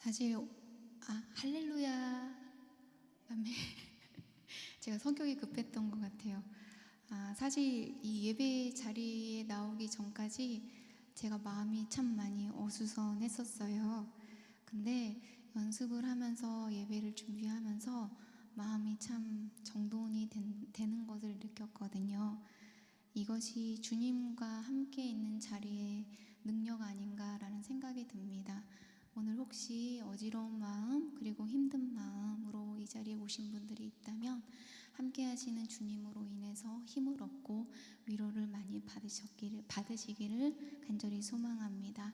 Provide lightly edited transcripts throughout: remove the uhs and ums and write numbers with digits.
사실 할렐루야, 아멘. 제가 성격이 급했던 것 같아요. 사실 이 예배 자리에 나오기 전까지 제가 마음이 참 많이 어수선했었어요. 근데 연습을 하면서 예배를 준비하면서 마음이 참 정돈이 되는 것을 느꼈거든요. 이것이 주님과 함께 있는 자리의 능력 아닌가라는 생각이 듭니다. 오늘 혹시 어지러운 마음 그리고 힘든 마음으로 이 자리에 오신 분들이 있다면 함께 하시는 주님으로 인해서 힘을 얻고 위로를 많이 받으시기를 간절히 소망합니다.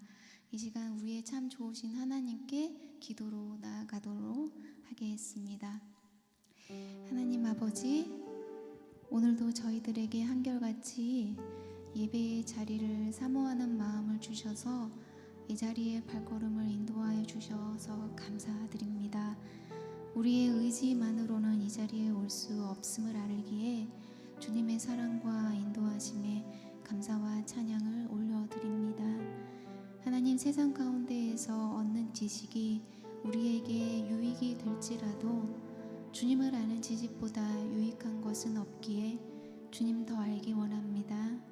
이 시간 우리의 참 좋으신 하나님께 기도로 나아가도록 하겠습니다. 하나님 아버지, 오늘도 저희들에게 한결같이 예배의 자리를 사모하는 마음을 주셔서 이 자리에 발걸음을 인도하여 주셔서 감사드립니다. 우리의 의지만으로는 이 자리에 올 수 없음을 알기에 주님의 사랑과 인도하심에 감사와 찬양을 올려드립니다. 하나님, 세상 가운데에서 얻는 지식이 우리에게 유익이 될지라도 주님을 아는 지식보다 유익한 것은 없기에 주님 더 알기 원합니다.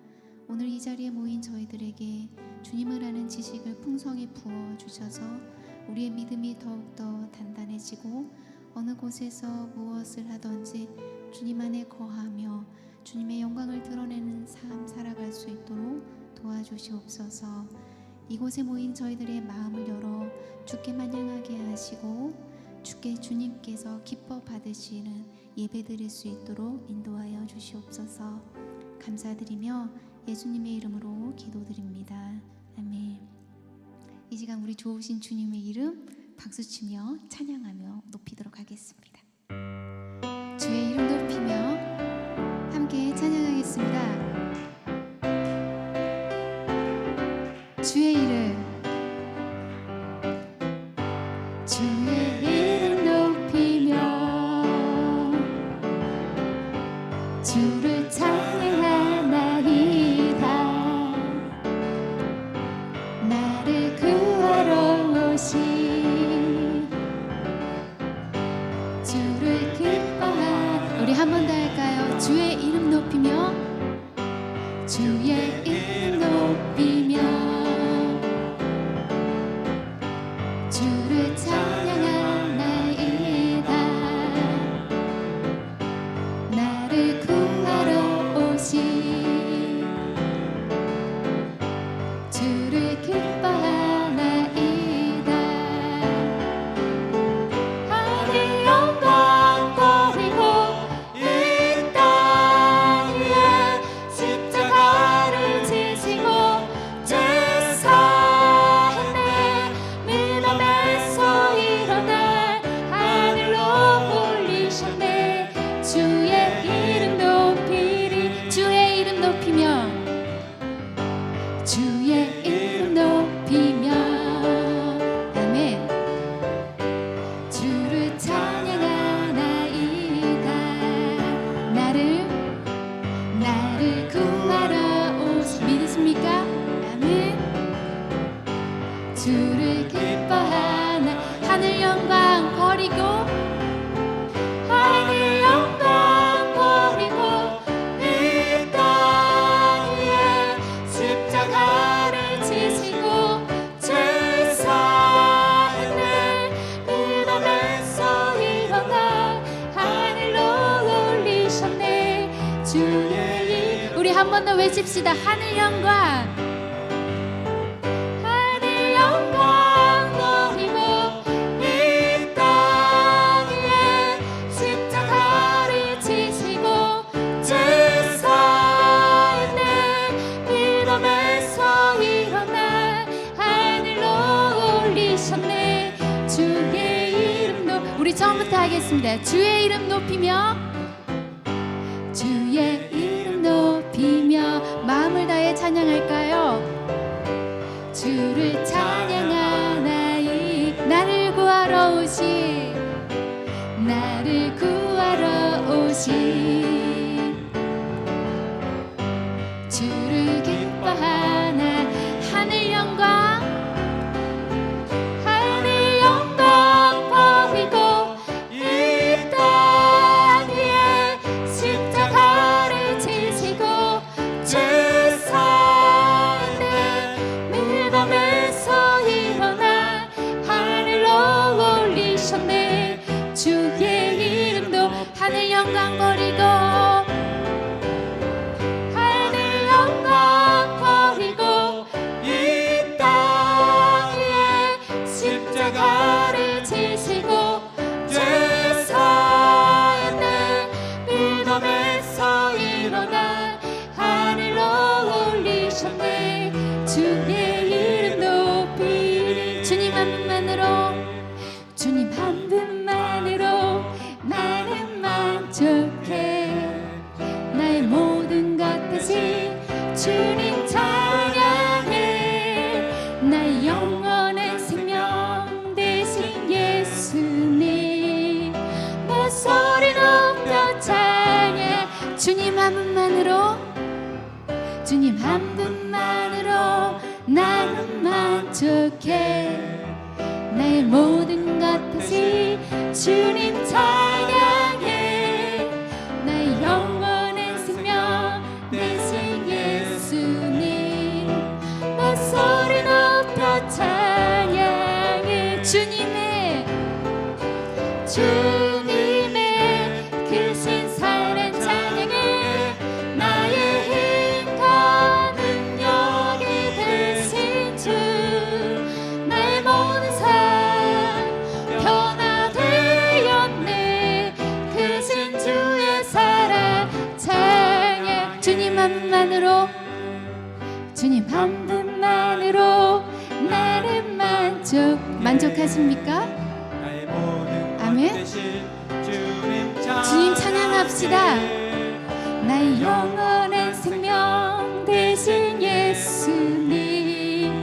오늘 이 자리에 모인 저희들에게 주님을 아는 지식을 풍성히 부어주셔서 우리의 믿음이 더욱더 단단해지고 어느 곳에서 무엇을 하든지 주님 안에 거하며 주님의 영광을 드러내는 삶 살아갈 수 있도록 도와주시옵소서. 이곳에 모인 저희들의 마음을 열어 주께만 향하게 하시고 주님께서 기뻐 받으시는 예배 드릴 수 있도록 인도하여 주시옵소서. 감사드리며 예수님의 이름으로 기도드립니다. 아멘. 이 시간 우리 좋으신 주님의 이름 박수치며 찬양하며 높이도록 하겠습니다. 주의 이름 높이며 함께 찬양하겠습니다. 주의 이름, 주의 이름 높이며 주를 찬양하나이다. 나를 구하러 오신 주를 기뻐하는, 우리 한 번 더 할까요? 주의 이름 높이며 주의 이름 높이며 주를 찬양하나이다. 나를 구하러 오신 주를 기뻐하나이다. 하늘 영광 버리고 이 땅에 십자가를 지시고 죄 사했네. 무덤에서 일어나 하늘로 올리셨네. 주의 이름 높이리. 주의 이름 높이며 주의 이름 높이며 아멘. 주를 찬양하나이다. 나를 구하러 오시 믿으십니까? 아멘. 주를 기뻐하나. 하늘 영광 버리고 하늘 영광 버리고 이 땅에 십자가를 지시고 죄 사했네. 무덤에서 일어나 하늘로 올리셨네. 주의 이름. 우리 한 번 더 외칩시다. 하늘 영광, 하늘 영광 버리고 이 땅에 십자가를 지시고 죄 사했네. 무덤에서 일어나 하늘로 올리셨네. 주의 이름 우리 처음부터 하겠습니다. 주의 이름 높이며 주의 이름 높이며 마음을 다해 찬양할까요? 주를 찬양하나이. 나를 구하러 오신 나를 구하러 오신 주를 기뻐하나. 하늘 영광, 하늘 영광 세상 버리고 하늘 영광 버리고 이 땅에 십자가를 지시고 죄 사는 무덤에서 일어나 하늘로 올리셨네. 주의 이름 높이 주님 한 분만으로 주님 한 분만으로 나는 만족해. 나의 모든 것 다시 주님 찬양해. 나의 영원한 생명 되신 예수님 목소리 높여 찬양. 주님 한 분만으로 주님 한 분만으로 나는 만족해. 나의 모든 것 다시 주님 찬양해. 나의 영원한 생명 되신 예수님 목소리 높여 찬양해. 주님의 크신 사랑 찬양해. 나의 힘과 능력이 되신 주 나의 모든 삶 변화되었네. 크신 주의 사랑 찬양. 주님 한 분만으로 주님 한 분만으로 나는 만족하십니까? 아멘. 주님 찬양합시다. 나의 영원한 생명 되신 예수님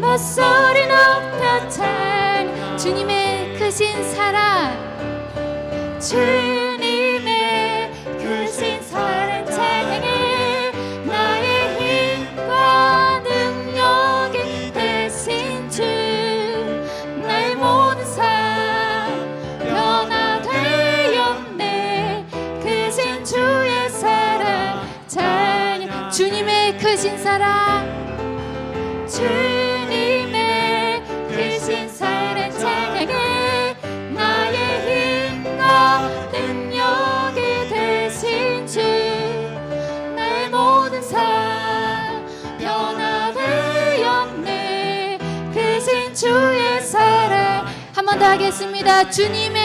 목소리 높여 찬양. 주님의 크신 사랑 주님의 크신 사랑 찬양해. 나의 힘과 능력이 되신 주 나의 모든 삶 변화되었네. 크신 주의 사랑 찬양. 주님의 크신 사랑 주님의 크신 사랑 찬양해. 나의 힘과 능력이 되신 주 나의 모든 삶 변화되었네. 크신 주의 사랑. 한 번 더 하겠습니다. 주님의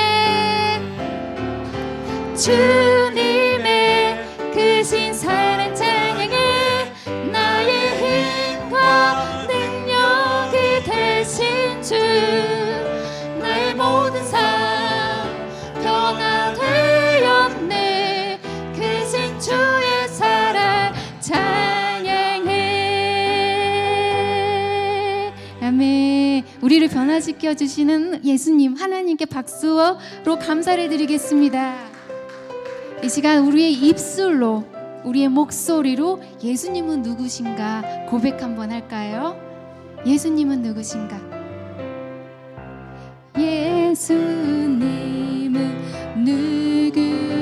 크신 사랑 찬양해. 나의 힘과 능력이 되신 주 나의 모든 삶 변화되었네. 크신 주의 사랑 찬양해. 아멘. 우리를 변화시켜 주시는 예수님 하나님께 박수로 감사를 드리겠습니다. 이 시간 우리의 입술로 우리의 목소리로 예수님은 누구신가 고백 한번 할까요? 예수님은 누구신가? 예수님은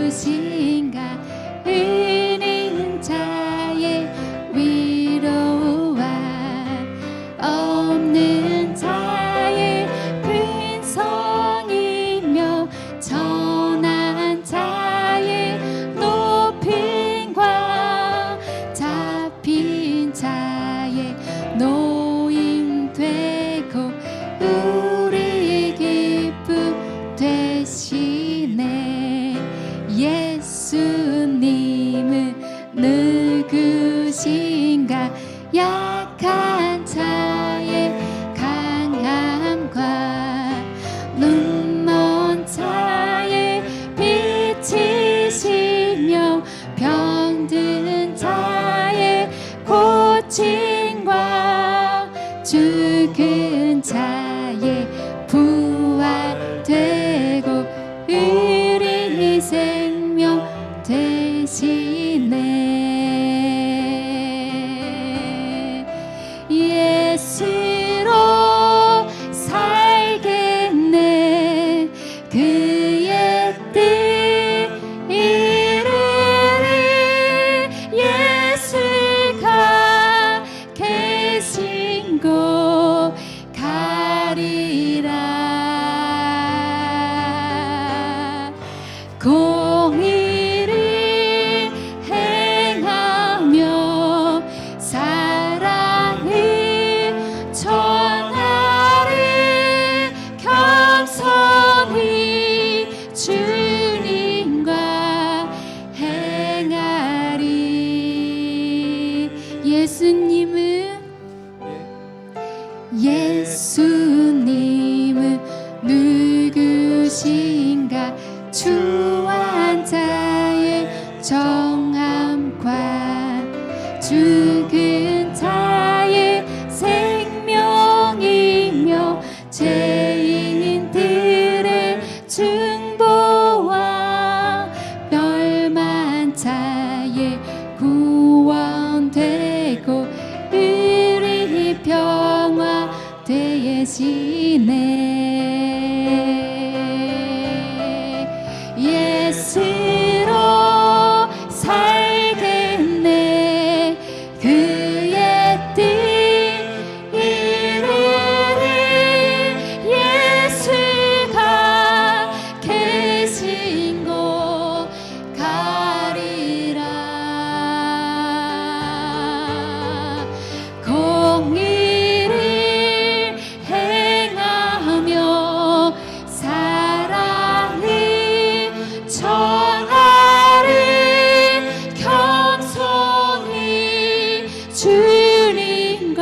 누구신가? 은인 자의 위로와 없는 자의 근성이며 전한 자의 높임과 잡힌 자의 노임 되고 우리 기쁨 되시네. 예수님은 누구신가? 약한 자의 강함과 눈먼 자의 빛이시며 병든 자의 고침과 죽은 자의 부활되고 우리 생명 되시네. 예수로 살겠네. 그의 뜻 이루리. 예수가 계신 곳 예수님은 누구신가? 주한 자의 정함과 죽은 자의 생명이며 죄인들의 중보와 멸망 자의 구원되고 우리 평화 되시네. 예수로 살겠네. 그의 뜻 이루리. 예수가 계신 곳 가리라. 공의를 행하며 사랑을 전하리. 겸손히 주님과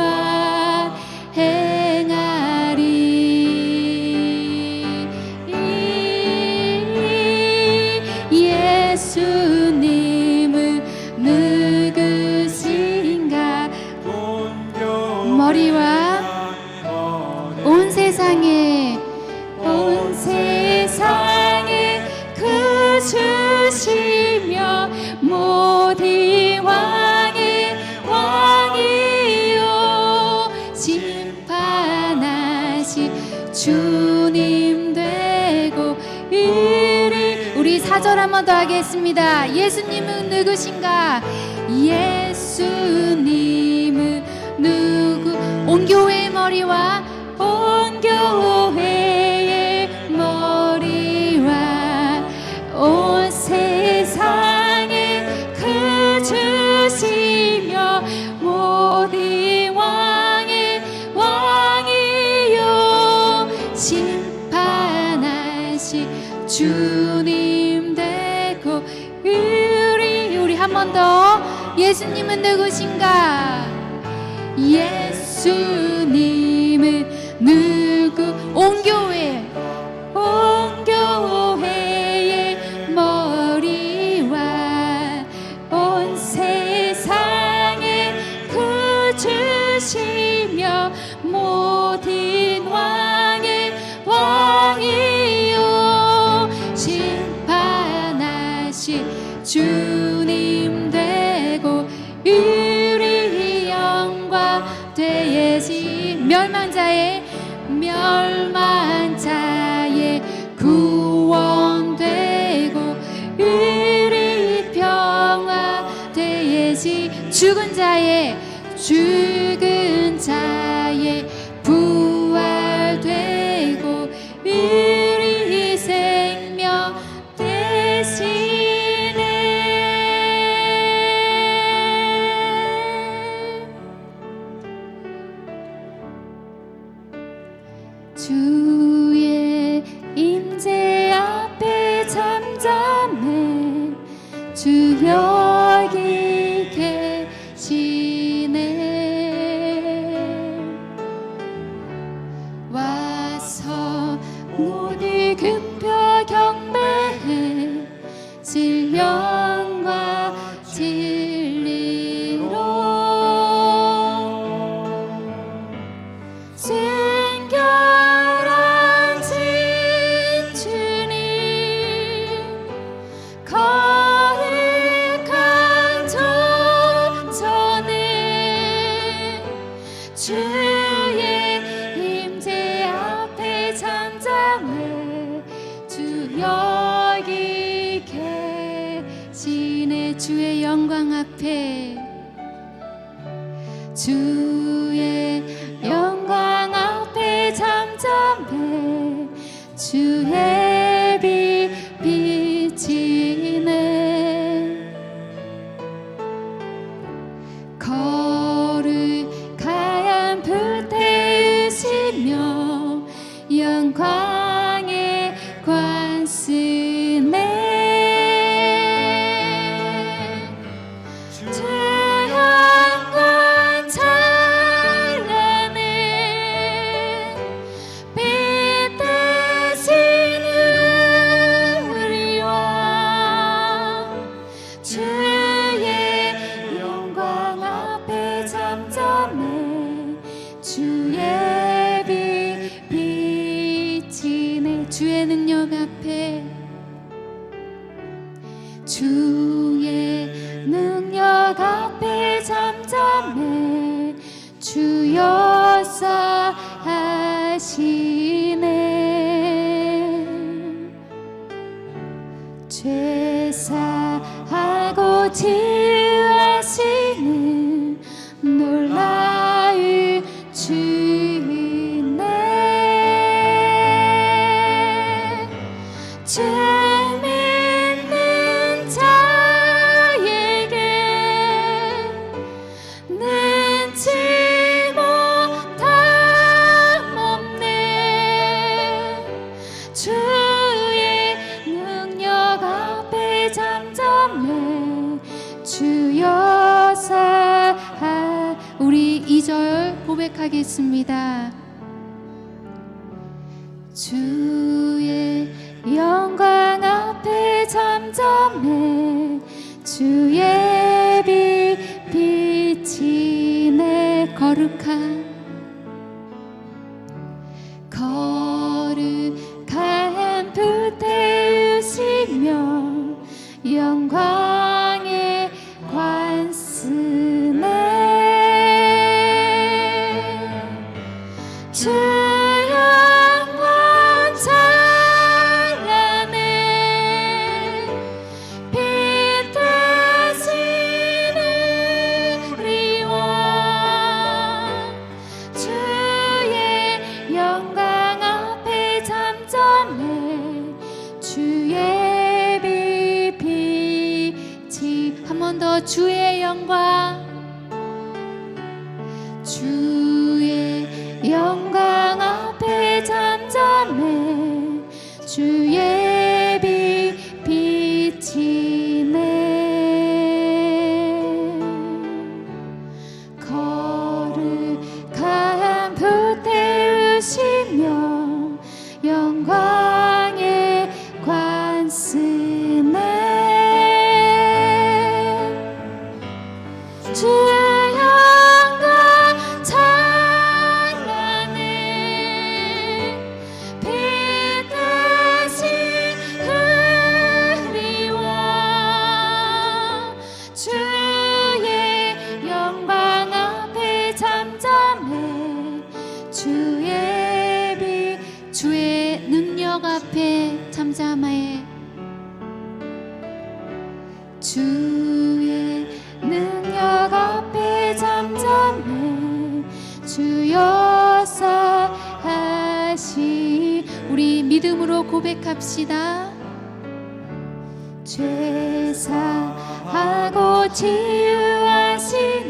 행하리. 예수님은 누구신가? 머리와 온 세상에 그 주시며 모든 왕의 왕이요 심판하시 주님 되고 우리 4절 한 번 더 하겠습니다. 예수님은 누구신가? 예수님은 누구? 온 교회의 머리와 온 교회의 머리와 온 세상에 그 주시며 모든 왕의 왕이요 심판하시 주님 되고 우리 한 번 더. 예수님은 누구신가? 예수님은 누구? 온 교회의 머리와 온 세상에 그 주시며 모든 왕의 왕이요 심판하시 주님 되고 우리 영광 되시. 멸망 자의 구원되고 우리 평화 되시. 죽은 자의 부활되고 우리 생명 되시네. 주의 임재 앞에 잠잠해. 주 여기 계시네. 와서 모두 급혀 경배해. 신령과 진리로 순결하신 주님 거룩한 전에 주의 임재 앞에 잠잠해. 주 여기 계시네. 주의 영광 앞에 주의 영광 앞에 잠잠해. 주의 빛 비치네. 거룩한 불 태우시며 영광의 관쓰네. 주 영광 주여서 하시네. 죄사하고 치유하시는 놀라운 주이네. 죄 믿는 자에게 능치 못함 없네. 주의 능력 앞에 잠잠해. 주여서 우리 2절 고백하겠습니다. 주의 영광 앞에 잠잠해. 주의 빛이 내 거룩한 불 태우시며 영광의 관스네. 주 영광 찬란해. 빛 되시는 우리 왕. 주의 영광 앞에 잠잠해. 주의 빛이 한 번 더. 주의 영광, 주의 영광 앞에 잠잠해. 주의 빛이 내 거룩한 불 태우시며 영광의 관스네. 주 영광 찬란해. 빛 되신 우리 왕. 주의 영광 앞에 잠잠해. 주의 빛, 주의 능력 앞에 잠잠해. 주의 능력 앞에 잠잠해. 주여서 하시. 우리 믿음으로 고백합시다. 죄사하고 치유하시는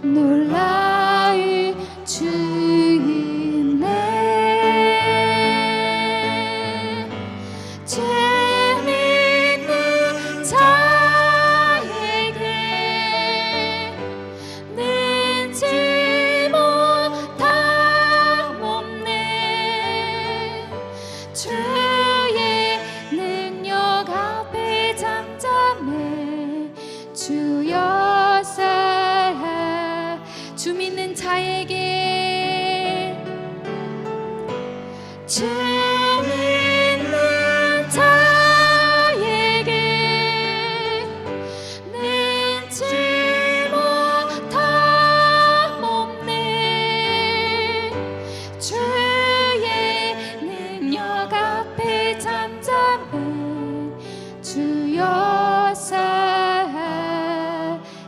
놀라운 주이네. 죄 믿는 자에게 능치 못함 없네. 주의 능력 앞에 잠잠해. 주여서 주 믿는 자에게, 주 믿는 자에게 능치 못함 없네. 주의 능력 앞에 잠잠해. 주여서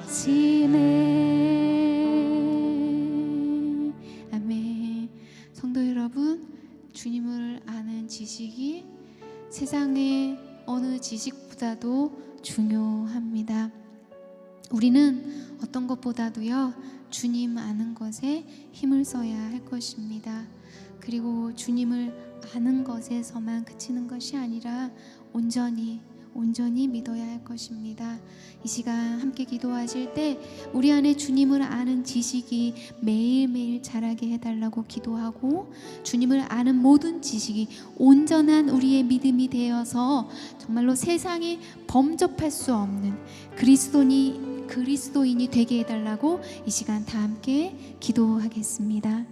하시네. 아멘. 성도 여러분, 주님을 아는 지식이 세상의 어느 지식보다도 중요합니다. 우리는 어떤 것보다도요, 주님 아는 것에 힘을 써야 할 것입니다. 그리고 주님을 아는 것에서만 그치는 것이 아니라 온전히 믿어야 할 것입니다. 이 시간 함께 기도하실 때 우리 안에 주님을 아는 지식이 매일매일 자라게 해달라고 기도하고, 주님을 아는 모든 지식이 온전한 우리의 믿음이 되어서 정말로 세상에 범접할 수 없는 그리스도인이 되게 해달라고 이 시간 다 함께 기도하겠습니다.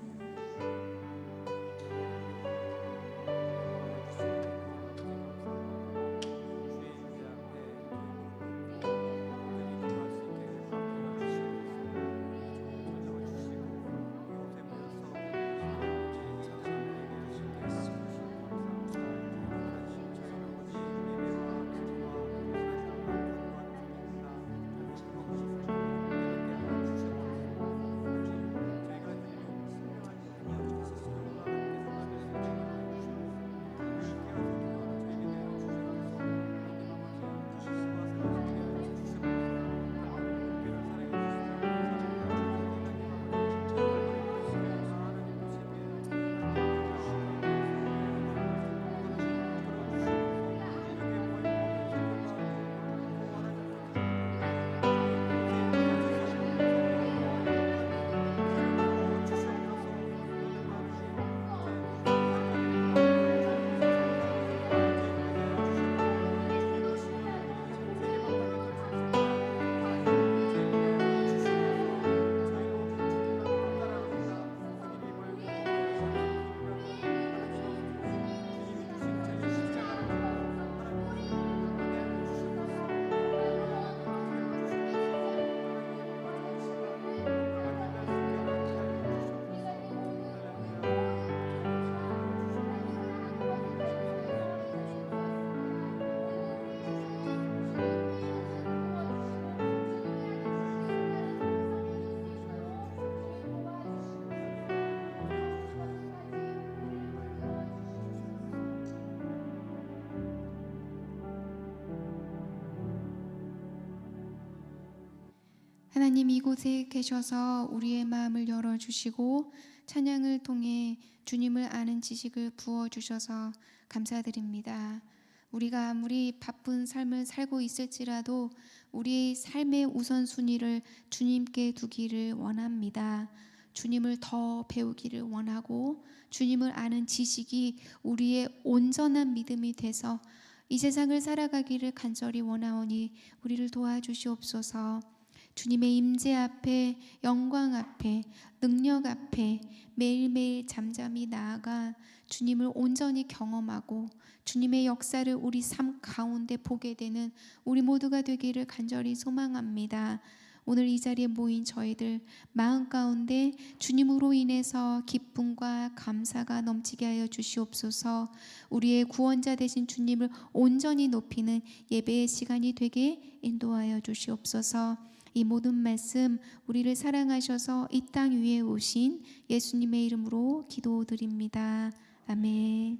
하나님 이곳에 계셔서 우리의 마음을 열어주시고 찬양을 통해 주님을 아는 지식을 부어주셔서 감사드립니다. 우리가 아무리 바쁜 삶을 살고 있을지라도 우리의 삶의 우선순위를 주님께 두기를 원합니다. 주님을 더 배우기를 원하고 주님을 아는 지식이 우리의 온전한 믿음이 돼서 이 세상을 살아가기를 간절히 원하오니 우리를 도와주시옵소서. 주님의 임재 앞에, 영광 앞에, 능력 앞에 매일매일 잠잠히 나아가 주님을 온전히 경험하고 주님의 역사를 우리 삶 가운데 보게 되는 우리 모두가 되기를 간절히 소망합니다. 오늘 이 자리에 모인 저희들 마음 가운데 주님으로 인해서 기쁨과 감사가 넘치게 하여 주시옵소서. 우리의 구원자 되신 주님을 온전히 높이는 예배의 시간이 되게 인도하여 주시옵소서. 이 모든 말씀 우리를 사랑하셔서 이 땅 위에 오신 예수님의 이름으로 기도드립니다. 아멘.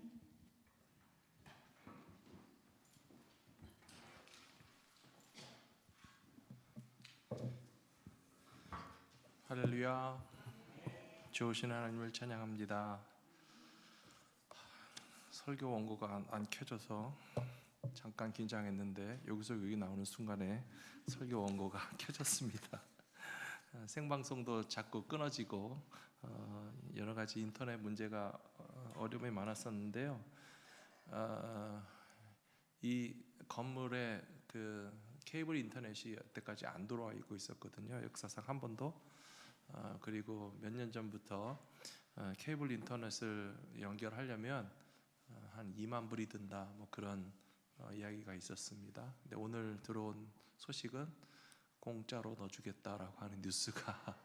할렐루야. 좋으신 하나님을 찬양합니다. 설교 원고가 안 켜져서 잠깐 긴장했는데 여기서 여기 나오는 순간에 설교 원고가 켜졌습니다. 생방송도 자꾸 끊어지고 여러 가지 인터넷 문제가 어려움이 많았었는데요. 이 건물에 그 케이블 인터넷이 여태까지 안 들어와 있었거든요. 역사상 한 번도. 그리고 몇 년 전부터 케이블 인터넷을 연결하려면 한 2만 불이 든다, 뭐 그런 이야기가 있었습니다. 근데 오늘 들어온 소식은 공짜로 넣어주겠다라고 하는 뉴스가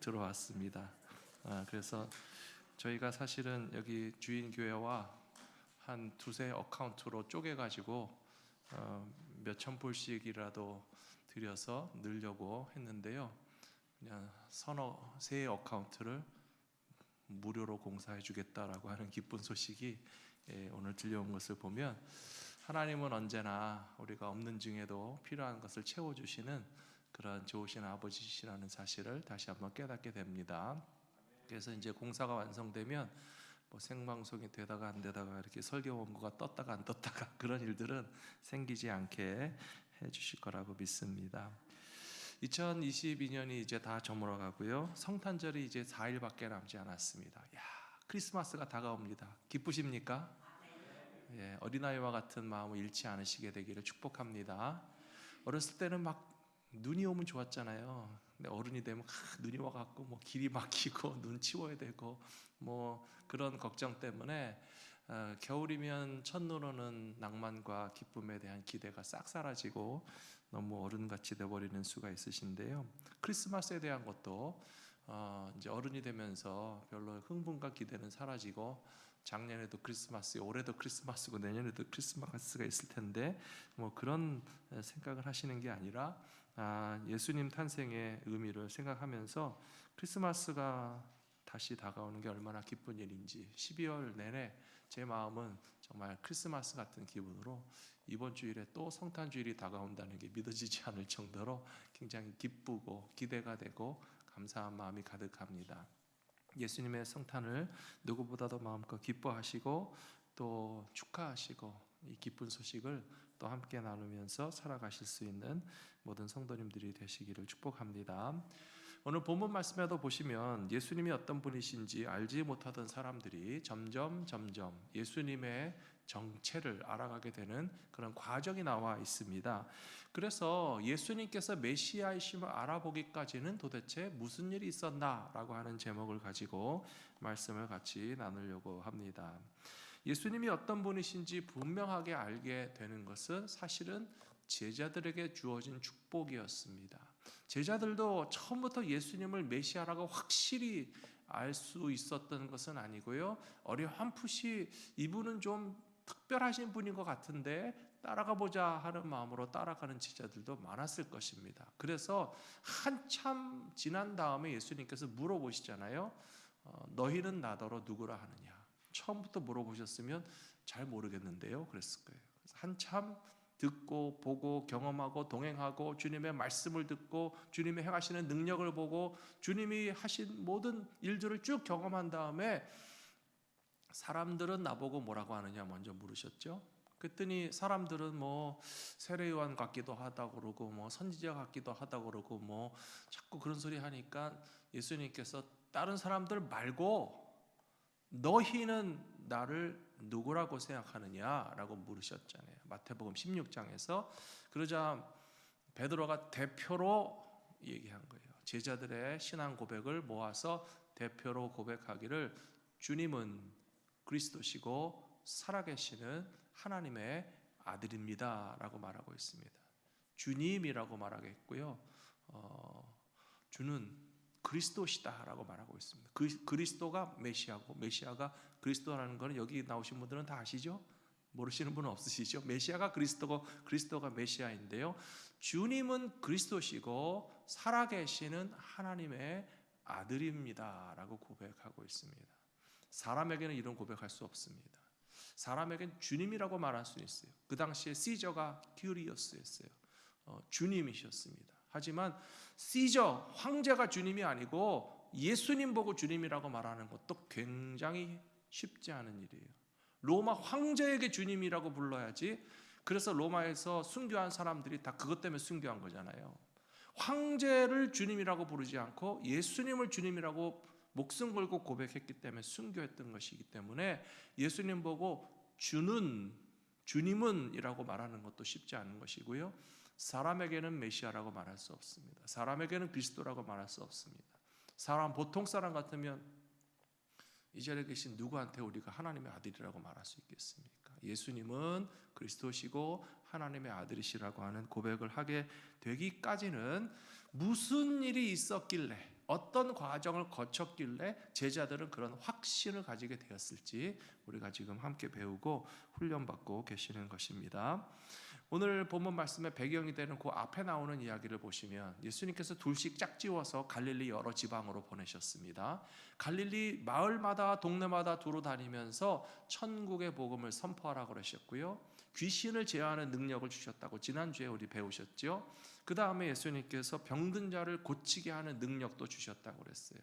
들어왔습니다. 그래서 저희가 사실은 여기 주인교회와 한 두세 어카운트로 쪼개가지고 몇천 불씩이라도 들여서 넣으려고 했는데요. 그냥 세 어카운트를 무료로 공사해 주겠다라고 하는 기쁜 소식이 오늘 들려온 것을 보면 하나님은 언제나 우리가 없는 중에도 필요한 것을 채워주시는 그런 좋으신 아버지시라는 사실을 다시 한번 깨닫게 됩니다. 그래서 이제 공사가 완성되면 뭐 생방송이 되다가 안 되다가 이렇게 설교 원고가 떴다가 안 떴다가 그런 일들은 생기지 않게 해주실 거라고 믿습니다. 2022년이 이제 다 저물어 가고요. 성탄절이 이제 4일밖에 남지 않았습니다. 야, 크리스마스가 다가옵니다. 기쁘십니까? 예, 어린아이와 같은 마음을 잃지 않으시게 되기를 축복합니다. 어렸을 때는 막 눈이 오면 좋았잖아요. 근데 어른이 되면 눈이 와갖고 뭐 길이 막히고 눈 치워야 되고 뭐 그런 걱정 때문에 겨울이면 첫눈 오는 낭만과 기쁨에 대한 기대가 싹 사라지고 너무 어른같이 돼버리는 수가 있으신데요. 크리스마스에 대한 것도 이제 어른이 되면서 별로 흥분과 기대는 사라지고 작년에도 크리스마스, 올해도 크리스마스고 내년에도 크리스마스가 있을 텐데 뭐 그런 생각을 하시는 게 아니라 예수님 탄생의 의미를 생각하면서 크리스마스가 다시 다가오는 게 얼마나 기쁜 일인지 12월 내내 제 마음은 정말 크리스마스 같은 기분으로 이번 주일에 또 성탄주일이 다가온다는 게 믿어지지 않을 정도로 굉장히 기쁘고 기대가 되고 감사한 마음이 가득합니다. 예수님의 성탄을 누구보다도 마음껏 기뻐하시고 또 축하하시고 이 기쁜 소식을 또 함께 나누면서 살아가실 수 있는 모든 성도님들이 되시기를 축복합니다. 오늘 본문 말씀에도 보시면 예수님이 어떤 분이신지 알지 못하던 사람들이 점점 예수님의 정체를 알아가게 되는 그런 과정이 나와 있습니다. 그래서 예수님께서 메시아이심을 알아보기까지는 도대체 무슨 일이 있었나라고 하는 제목을 가지고 말씀을 같이 나누려고 합니다. 예수님이 어떤 분이신지 분명하게 알게 되는 것은 사실은 제자들에게 주어진 축복이었습니다. 제자들도 처음부터 예수님을 메시아라고 확실히 알 수 있었던 것은 아니고요. 어렴풋이 이분은 좀 특별하신 분인 것 같은데 따라가 보자 하는 마음으로 따라가는 제자들도 많았을 것입니다. 그래서 한참 지난 다음에 예수님께서 물어보시잖아요. 너희는 나더러 누구라 하느냐. 처음부터 물어보셨으면 잘 모르겠는데요. 그랬을 거예요. 한참 듣고 보고 경험하고 동행하고 주님의 말씀을 듣고 주님이 행하시는 능력을 보고 주님이 하신 모든 일들을 쭉 경험한 다음에 사람들은 나보고 뭐라고 하느냐 먼저 물으셨죠. 그랬더니 사람들은 뭐 세례요한 같기도 하다고 그러고 뭐 선지자 같기도 하다고 그러고 뭐 자꾸 그런 소리 하니까 예수님께서 다른 사람들 말고 너희는 나를 누구라고 생각하느냐라고 물으셨잖아요. 마태복음 16장에서. 그러자 베드로가 대표로 얘기한 거예요. 제자들의 신앙 고백을 모아서 대표로 고백하기를 주님은 그리스도시고 살아계시는 하나님의 아들입니다 라고 말하고 있습니다. 주님이라고 말하겠고요, 주는 그리스도시다 라고 말하고 있습니다. 그리스도가 메시아고 메시아가 그리스도라는 것은 여기 나오신 분들은 다 아시죠? 모르시는 분은 없으시죠? 메시아가 그리스도고 그리스도가 메시아인데요, 주님은 그리스도시고 살아계시는 하나님의 아들입니다 라고 고백하고 있습니다. 사람에게는 이런 고백할 수 없습니다. 사람에게는 주님이라고 말할 수 있어요. 그 당시에 시저가 큐리어스였어요. 주님이셨습니다. 하지만 시저 황제가 주님이 아니고 예수님 보고 주님이라고 말하는 것도 굉장히 쉽지 않은 일이에요. 로마 황제에게 주님이라고 불러야지. 그래서 로마에서 순교한 사람들이 다 그것 때문에 순교한 거잖아요. 황제를 주님이라고 부르지 않고 예수님을 주님이라고 목숨 걸고 고백했기 때문에 순교했던 것이기 때문에 예수님 보고 주님은 이라고 말하는 것도 쉽지 않은 것이고요, 사람에게는 메시아라고 말할 수 없습니다. 사람에게는 그리스도라고 말할 수 없습니다. 보통 사람 같으면 이 자리에 계신 누구한테 우리가 하나님의 아들이라고 말할 수 있겠습니까? 예수님은 그리스도시고 하나님의 아들이시라고 하는 고백을 하게 되기까지는 무슨 일이 있었길래, 어떤 과정을 거쳤길래 제자들은 그런 확신을 가지게 되었을지 우리가 지금 함께 배우고 훈련받고 계시는 것입니다. 오늘 본문 말씀의 배경이 되는 그 앞에 나오는 이야기를 보시면 예수님께서 둘씩 짝지어서 갈릴리 여러 지방으로 보내셨습니다. 갈릴리 마을마다 동네마다 두루 다니면서 천국의 복음을 선포하라고 그러셨고요, 귀신을 제어하는 능력을 주셨다고 지난주에 우리 배우셨죠. 그 다음에 예수님께서 병든 자를 고치게 하는 능력도 주셨다고 그랬어요.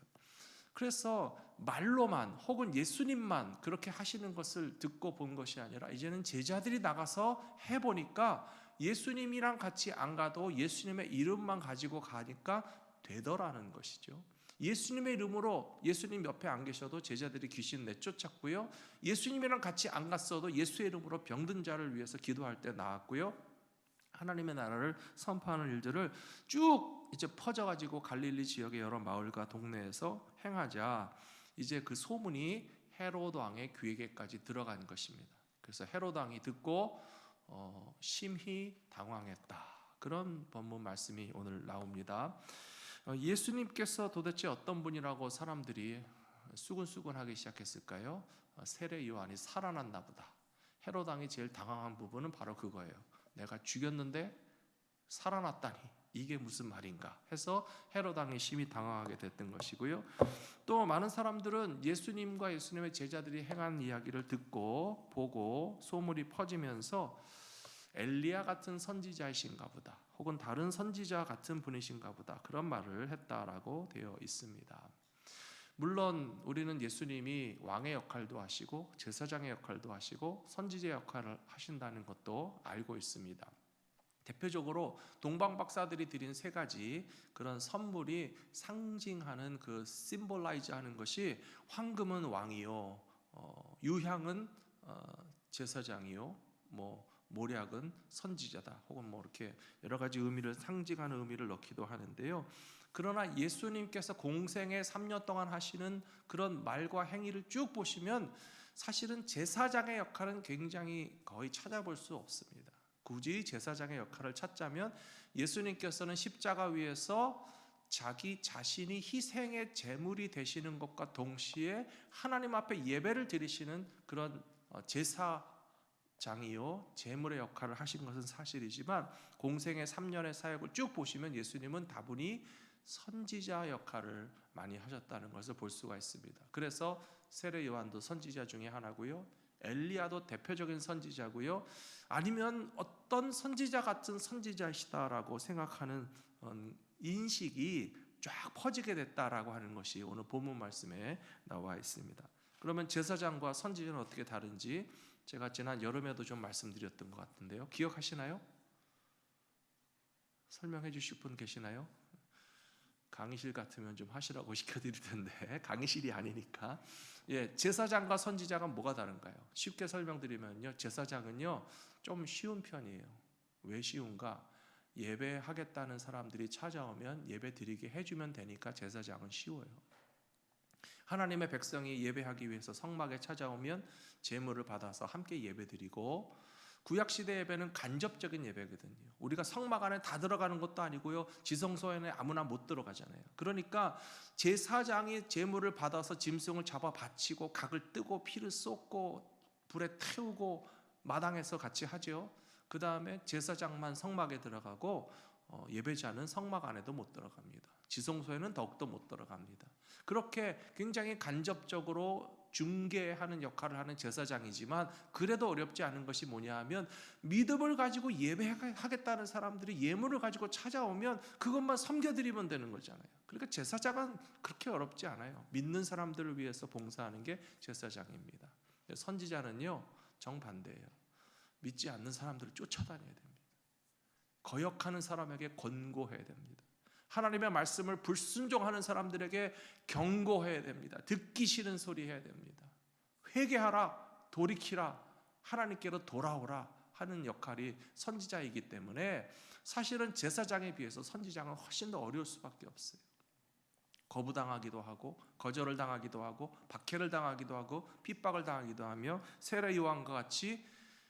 그래서 말로만 혹은 예수님만 그렇게 하시는 것을 듣고 본 것이 아니라 이제는 제자들이 나가서 해보니까 예수님이랑 같이 안 가도 예수님의 이름만 가지고 가니까 되더라는 것이죠. 예수님의 이름으로 예수님 옆에 안 계셔도 제자들이 귀신 내쫓았고요, 예수님이랑 같이 안 갔어도 예수의 이름으로 병든 자를 위해서 기도할 때 나왔고요, 하나님의 나라를 선포하는 일들을 쭉 이제 퍼져가지고 갈릴리 지역의 여러 마을과 동네에서 행하자 이제 그 소문이 헤로드 왕의 귀에게까지 들어간 것입니다. 그래서 헤로드 왕이 듣고 심히 당황했다. 그런 본문 말씀이 오늘 나옵니다. 예수님께서 도대체 어떤 분이라고 사람들이 수근수근하기 시작했을까요? 세례 요한이 살아났나 보다. 헤로드 왕이 제일 당황한 부분은 바로 그거예요. 내가 죽였는데 살아났다니 이게 무슨 말인가 해서 헤로드 왕이 심히 당황하게 됐던 것이고요, 또 많은 사람들은 예수님과 예수님의 제자들이 행한 이야기를 듣고 보고 소문이 퍼지면서 엘리야 같은 선지자이신가 보다, 혹은 다른 선지자 같은 분이신가 보다, 그런 말을 했다라고 되어 있습니다. 물론 우리는 예수님이 왕의 역할도 하시고 제사장의 역할도 하시고 선지자의 역할을 하신다는 것도 알고 있습니다. 대표적으로 동방 박사들이 드린 세 가지 그런 선물이 상징하는 그 심볼라이즈하는 것이, 황금은 왕이요, 유향은 제사장이요, 모략은 선지자다, 혹은 이렇게 여러 가지 의미를 상징하는 의미를 넣기도 하는데요. 그러나 예수님께서 공생에 3년 동안 하시는 그런 말과 행위를 쭉 보시면 사실은 제사장의 역할은 굉장히 거의 찾아볼 수 없습니다. 굳이 제사장의 역할을 찾자면 예수님께서는 십자가 위에서 자기 자신이 희생의 제물이 되시는 것과 동시에 하나님 앞에 예배를 드리시는 그런 제사장이요 제물의 역할을 하신 것은 사실이지만, 공생의 3년의 사역을 쭉 보시면 예수님은 다분히 선지자 역할을 많이 하셨다는 것을 볼 수가 있습니다. 그래서 세례 요한도 선지자 중에 하나고요, 엘리야도 대표적인 선지자고요. 아니면 어떤 선지자 같은 선지자시다라고 생각하는 인식이 쫙 퍼지게 됐다라고 하는 것이 오늘 본문 말씀에 나와 있습니다. 그러면 제사장과 선지자는 어떻게 다른지 제가 지난 여름에도 좀 말씀드렸던 것 같은데요. 기억하시나요? 설명해 주실 분 계시나요? 강의실 같으면 좀 하시라고 시켜드릴 텐데 강의실이 아니니까. 제사장과 선지자가 뭐가 다른가요? 쉽게 설명드리면요, 제사장은요 좀 쉬운 편이에요. 왜 쉬운가? 예배하겠다는 사람들이 찾아오면 예배 드리게 해주면 되니까 제사장은 쉬워요. 하나님의 백성이 예배하기 위해서 성막에 찾아오면 제물을 받아서 함께 예배 드리고, 구약시대 예배는 간접적인 예배거든요. 우리가 성막 안에 다 들어가는 것도 아니고요, 지성소에는 아무나 못 들어가잖아요. 그러니까 제사장이 제물을 받아서 짐승을 잡아 바치고 각을 뜨고 피를 쏟고 불에 태우고 마당에서 같이 하죠. 그 다음에 제사장만 성막에 들어가고 예배자는 성막 안에도 못 들어갑니다. 지성소에는 더욱더 못 들어갑니다. 그렇게 굉장히 간접적으로 중개하는 역할을 하는 제사장이지만, 그래도 어렵지 않은 것이 뭐냐 하면, 믿음을 가지고 예배하겠다는 사람들이 예물을 가지고 찾아오면 그것만 섬겨드리면 되는 거잖아요. 그러니까 제사장은 그렇게 어렵지 않아요. 믿는 사람들을 위해서 봉사하는 게 제사장입니다. 선지자는요 정반대예요. 믿지 않는 사람들을 쫓아다녀야 됩니다. 거역하는 사람에게 권고해야 됩니다. 하나님의 말씀을 불순종하는 사람들에게 경고해야 됩니다. 듣기 싫은 소리 해야 됩니다. 회개하라, 돌이키라, 하나님께로 돌아오라 하는 역할이 선지자이기 때문에 사실은 제사장에 비해서 선지자는 훨씬 더 어려울 수밖에 없어요. 거부당하기도 하고 거절을 당하기도 하고 박해를 당하기도 하고 핍박을 당하기도 하며 세례 요한과 같이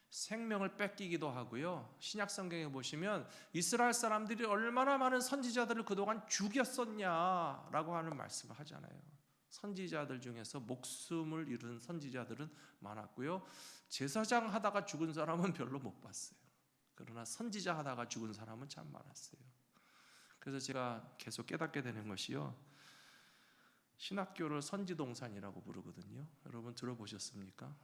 생명을 뺏기기도 하고요. 신약 성경에 보시면 이스라엘 사람들이 얼마나 많은 선지자들을 그동안 죽였었냐라고 하는 말씀을 하잖아요. 선지자들 중에서 목숨을 잃은 선지자들은 많았고요, 제사장 하다가 죽은 사람은 별로 못 봤어요. 그러나 선지자 하다가 죽은 사람은 참 많았어요. 그래서 제가 계속 깨닫게 되는 것이요, 신학교를 선지동산이라고 부르거든요. 여러분 들어보셨습니까?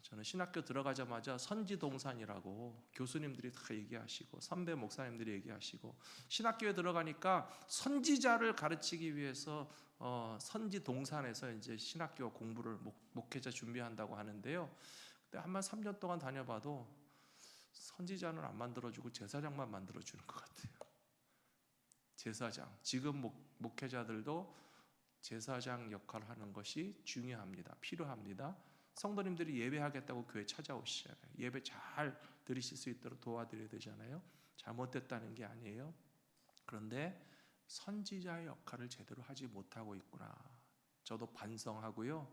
저는 신학교 들어가자마자 선지동산이라고 교수님들이 다 얘기하시고 선배 목사님들이 얘기하시고, 신학교에 들어가니까 선지자를 가르치기 위해서 선지동산에서 이제 신학교 공부를 목회자 준비한다고 하는데요. 근데 한번 3년 동안 다녀봐도 선지자는 안 만들어주고 제사장만 만들어주는 것 같아요. 제사장, 지금 목회자들도 제사장 역할을 하는 것이 중요합니다. 필요합니다. 성도님들이 예배하겠다고 교회 찾아오시잖아요. 예배 잘 드리실 수 있도록 도와드려야 되잖아요. 잘못됐다는 게 아니에요. 그런데 선지자의 역할을 제대로 하지 못하고 있구나, 저도 반성하고요.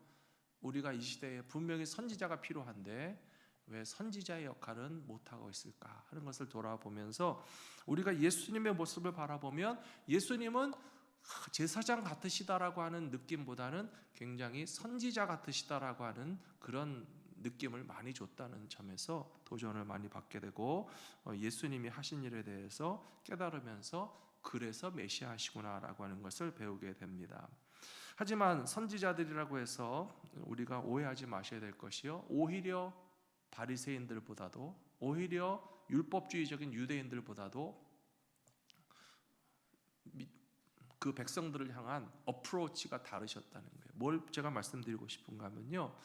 우리가 이 시대에 분명히 선지자가 필요한데 왜 선지자의 역할은 못하고 있을까 하는 것을 돌아보면서, 우리가 예수님의 모습을 바라보면 예수님은 제사장 같으시다라고 하는 느낌보다는 굉장히 선지자 같으시다라고 하는 그런 느낌을 많이 줬다는 점에서 도전을 많이 받게 되고, 예수님이 하신 일에 대해서 깨달으면서 그래서 메시아시구나라고 하는 것을 배우게 됩니다. 하지만 선지자들이라고 해서 우리가 오해하지 마셔야 될 것이요, 오히려 바리새인들보다도, 오히려 율법주의적인 유대인들보다도 그 백성들을 향한 어프로치가 다르셨다는 거예요. 뭘 제가 말씀드리고 싶은가 하면요,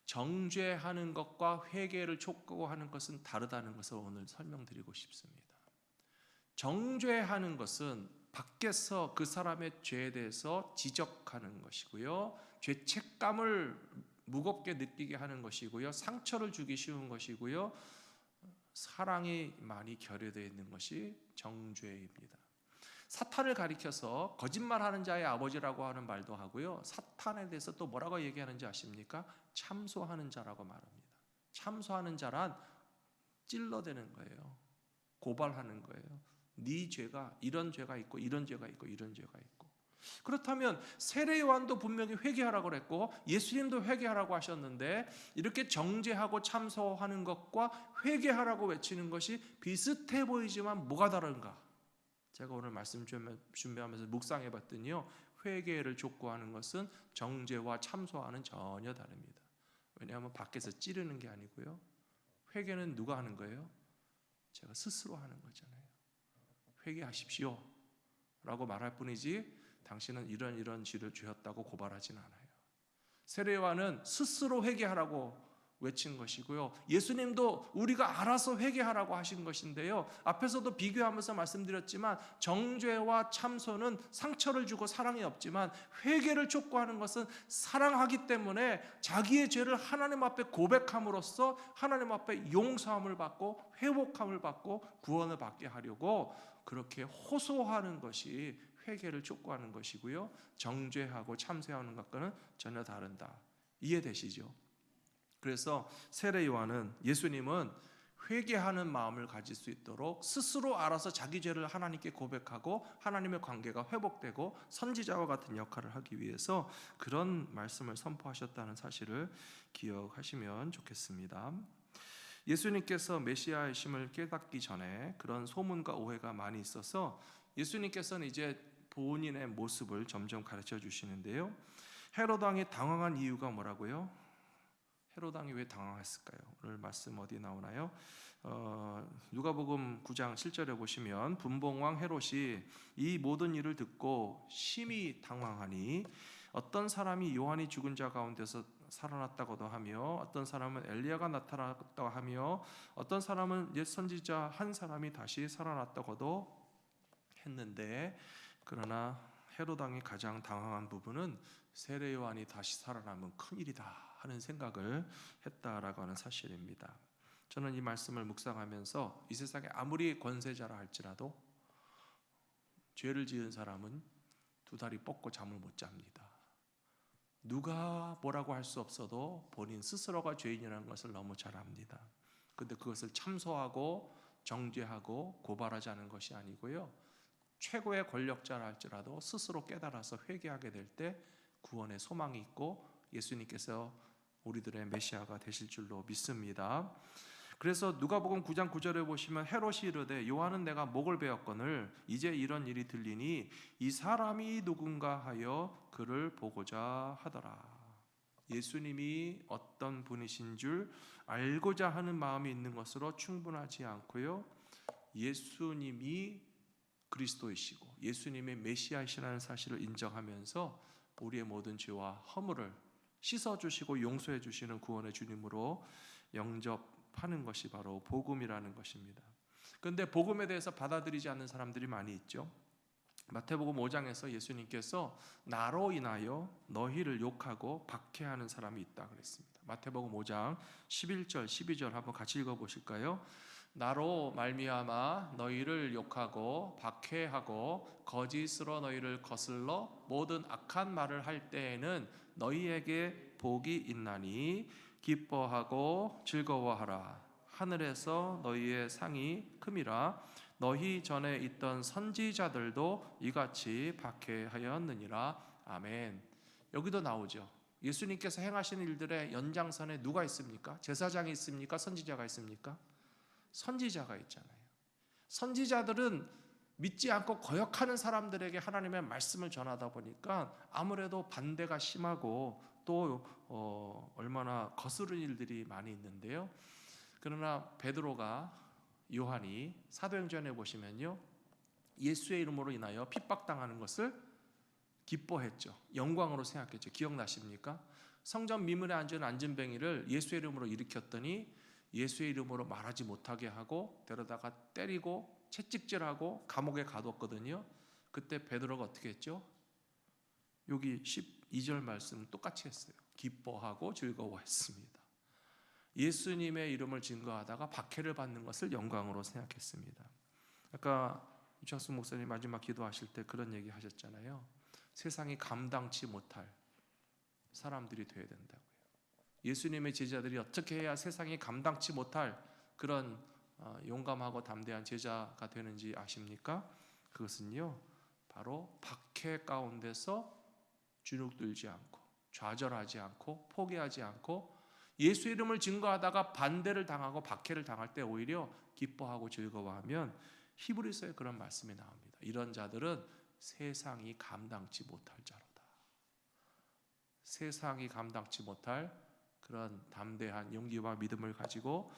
정죄하는 것과 회개를 촉구하는 것은 다르다는 것을 오늘 설명드리고 싶습니다. 정죄하는 것은 밖에서 그 사람의 죄에 대해서 지적하는 것이고요, 죄책감을 무겁게 느끼게 하는 것이고요, 상처를 주기 쉬운 것이고요, 사랑이 많이 결여되어 있는 것이 정죄입니다. 사탄을 가리켜서 거짓말하는 자의 아버지라고 하는 말도 하고요, 사탄에 대해서 또 뭐라고 얘기하는지 아십니까? 참소하는 자라고 말합니다. 참소하는 자란 찔러대는 거예요. 고발하는 거예요. 네 죄가 이런 죄가 있고 이런 죄가 있고 이런 죄가 있고. 그렇다면 세례 요한도 분명히 회개하라고 그랬고 예수님도 회개하라고 하셨는데, 이렇게 정죄하고 참소하는 것과 회개하라고 외치는 것이 비슷해 보이지만 뭐가 다른가? 제가 오늘 말씀 준비하면서 묵상해 봤더니요, 회개를 촉구하는 것은 정죄와 참소와는 전혀 다릅니다. 왜냐하면 밖에서 찌르는 게 아니고요. 회개는 누가 하는 거예요? 제가 스스로 하는 거잖아요. 회개하십시오 라고 말할 뿐이지 당신은 이런 죄를 지었다고 고발하진 않아요. 세례요한은 스스로 회개하라고 외친 것이고요. 예수님도 우리가 알아서 회개하라고 하신 것인데요. 앞에서도 비교하면서 말씀드렸지만 정죄와 참소는 상처를 주고 사랑이 없지만 회개를 촉구하는 것은 사랑하기 때문에 자기의 죄를 하나님 앞에 고백함으로써 하나님 앞에 용서함을 받고 회복함을 받고 구원을 받게 하려고 그렇게 호소하는 것이 회개를 촉구하는 것이고요. 정죄하고 참소하는 것과는 전혀 다른다. 이해되시죠? 그래서 세례 요한은 예수님은 회개하는 마음을 가질 수 있도록 스스로 알아서 자기 죄를 하나님께 고백하고 하나님의 관계가 회복되고 선지자와 같은 역할을 하기 위해서 그런 말씀을 선포하셨다는 사실을 기억하시면 좋겠습니다. 예수님께서 메시아이심을 깨닫기 전에 그런 소문과 오해가 많이 있어서 예수님께서는 이제 본인의 모습을 점점 가르쳐 주시는데요. 헤롯 왕이 당황한 이유가 뭐라고요? 헤롯 왕이 왜 당황했을까요? 오늘 말씀 어디 나오나요? 누가복음 9장 7절에 보시면 분봉왕 헤롯이 이 모든 일을 듣고 심히 당황하니 어떤 사람이 요한이 죽은 자 가운데서 살아났다고도 하며 어떤 사람은 엘리야가 나타났다고 하며 어떤 사람은 옛 선지자 한 사람이 다시 살아났다고도 했는데 그러나 헤롯 왕이 가장 당황한 부분은 세례 요한이 다시 살아나면 큰일이다 하는 생각을 했다라고 하는 사실입니다. 저는 이 말씀을 묵상하면서 이 세상에 아무리 권세자라 할지라도 죄를 지은 사람은 두 다리 뻗고 잠을 못 잡니다. 누가 뭐라고 할 수 없어도 본인 스스로가 죄인이라는 것을 너무 잘 압니다. 그런데 그것을 참소하고 정죄하고 고발하지 않은 것이 아니고요. 최고의 권력자라 할지라도 스스로 깨달아서 회개하게 될 때 구원의 소망이 있고 예수님께서 우리들의 메시아가 되실 줄로 믿습니다. 그래서 누가복음 9장 9절에 보시면 헤롯이 이르되 요한은 내가 목을 베었거늘 이제 이런 일이 들리니 이 사람이 누군가 하여 그를 보고자 하더라. 예수님이 어떤 분이신 줄 알고자 하는 마음이 있는 것으로 충분하지 않고요. 예수님이 그리스도이시고 예수님의 메시아이시라는 사실을 인정하면서 우리의 모든 죄와 허물을 씻어주시고 용서해 주시는 구원의 주님으로 영접하는 것이 바로 복음이라는 것입니다. 그런데 복음에 대해서 받아들이지 않는 사람들이 많이 있죠. 마태복음 5장에서 예수님께서 나로 인하여 너희를 욕하고 박해하는 사람이 있다 그랬습니다. 마태복음 5장 11절 12절 한번 같이 읽어보실까요? 나로 말미암아 너희를 욕하고 박해하고 거짓으로 너희를 거슬러 모든 악한 말을 할 때에는 너희에게 복이 있나니 기뻐하고 즐거워하라. 하늘에서 너희의 상이 큼이라. 너희 전에 있던 선지자들도 이같이 박해하였느니라. 아멘. 여기도 나오죠. 예수님께서 행하신 일들의 연장선에 누가 있습니까? 제사장이 있습니까? 선지자가 있습니까? 선지자가 있잖아요. 선지자들은 믿지 않고 거역하는 사람들에게 하나님의 말씀을 전하다 보니까 아무래도 반대가 심하고 또 얼마나 거스른 일들이 많이 있는데요. 그러나 베드로가 요한이 사도행전에 보시면요. 예수의 이름으로 인하여 핍박당하는 것을 기뻐했죠. 영광으로 생각했죠. 기억나십니까? 성전 미문에 앉은 안진뱅이를 예수의 이름으로 일으켰더니 예수의 이름으로 말하지 못하게 하고 데려다가 때리고 채찍질하고 감옥에 가뒀거든요. 그때 베드로가 어떻게 했죠? 여기 12절 말씀 똑같이 했어요. 기뻐하고 즐거워했습니다. 예수님의 이름을 증거하다가 박해를 받는 것을 영광으로 생각했습니다. 아까 유창수 목사님 마지막 기도하실 때 그런 얘기 하셨잖아요. 세상이 감당치 못할 사람들이 되어야 된다고요. 예수님의 제자들이 어떻게 해야 세상이 감당치 못할 그런 용감하고 담대한 제자가 되는지 아십니까? 그것은요, 바로 박해 가운데서 주눅들지 않고 좌절하지 않고 포기하지 않고 예수 이름을 증거하다가 반대를 당하고 박해를 당할 때 오히려 기뻐하고 즐거워하면 히브리서에 그런 말씀이 나옵니다. 이런 자들은 세상이 감당치 못할 자로다. 세상이 감당치 못할 그런 담대한 용기와 믿음을 가지고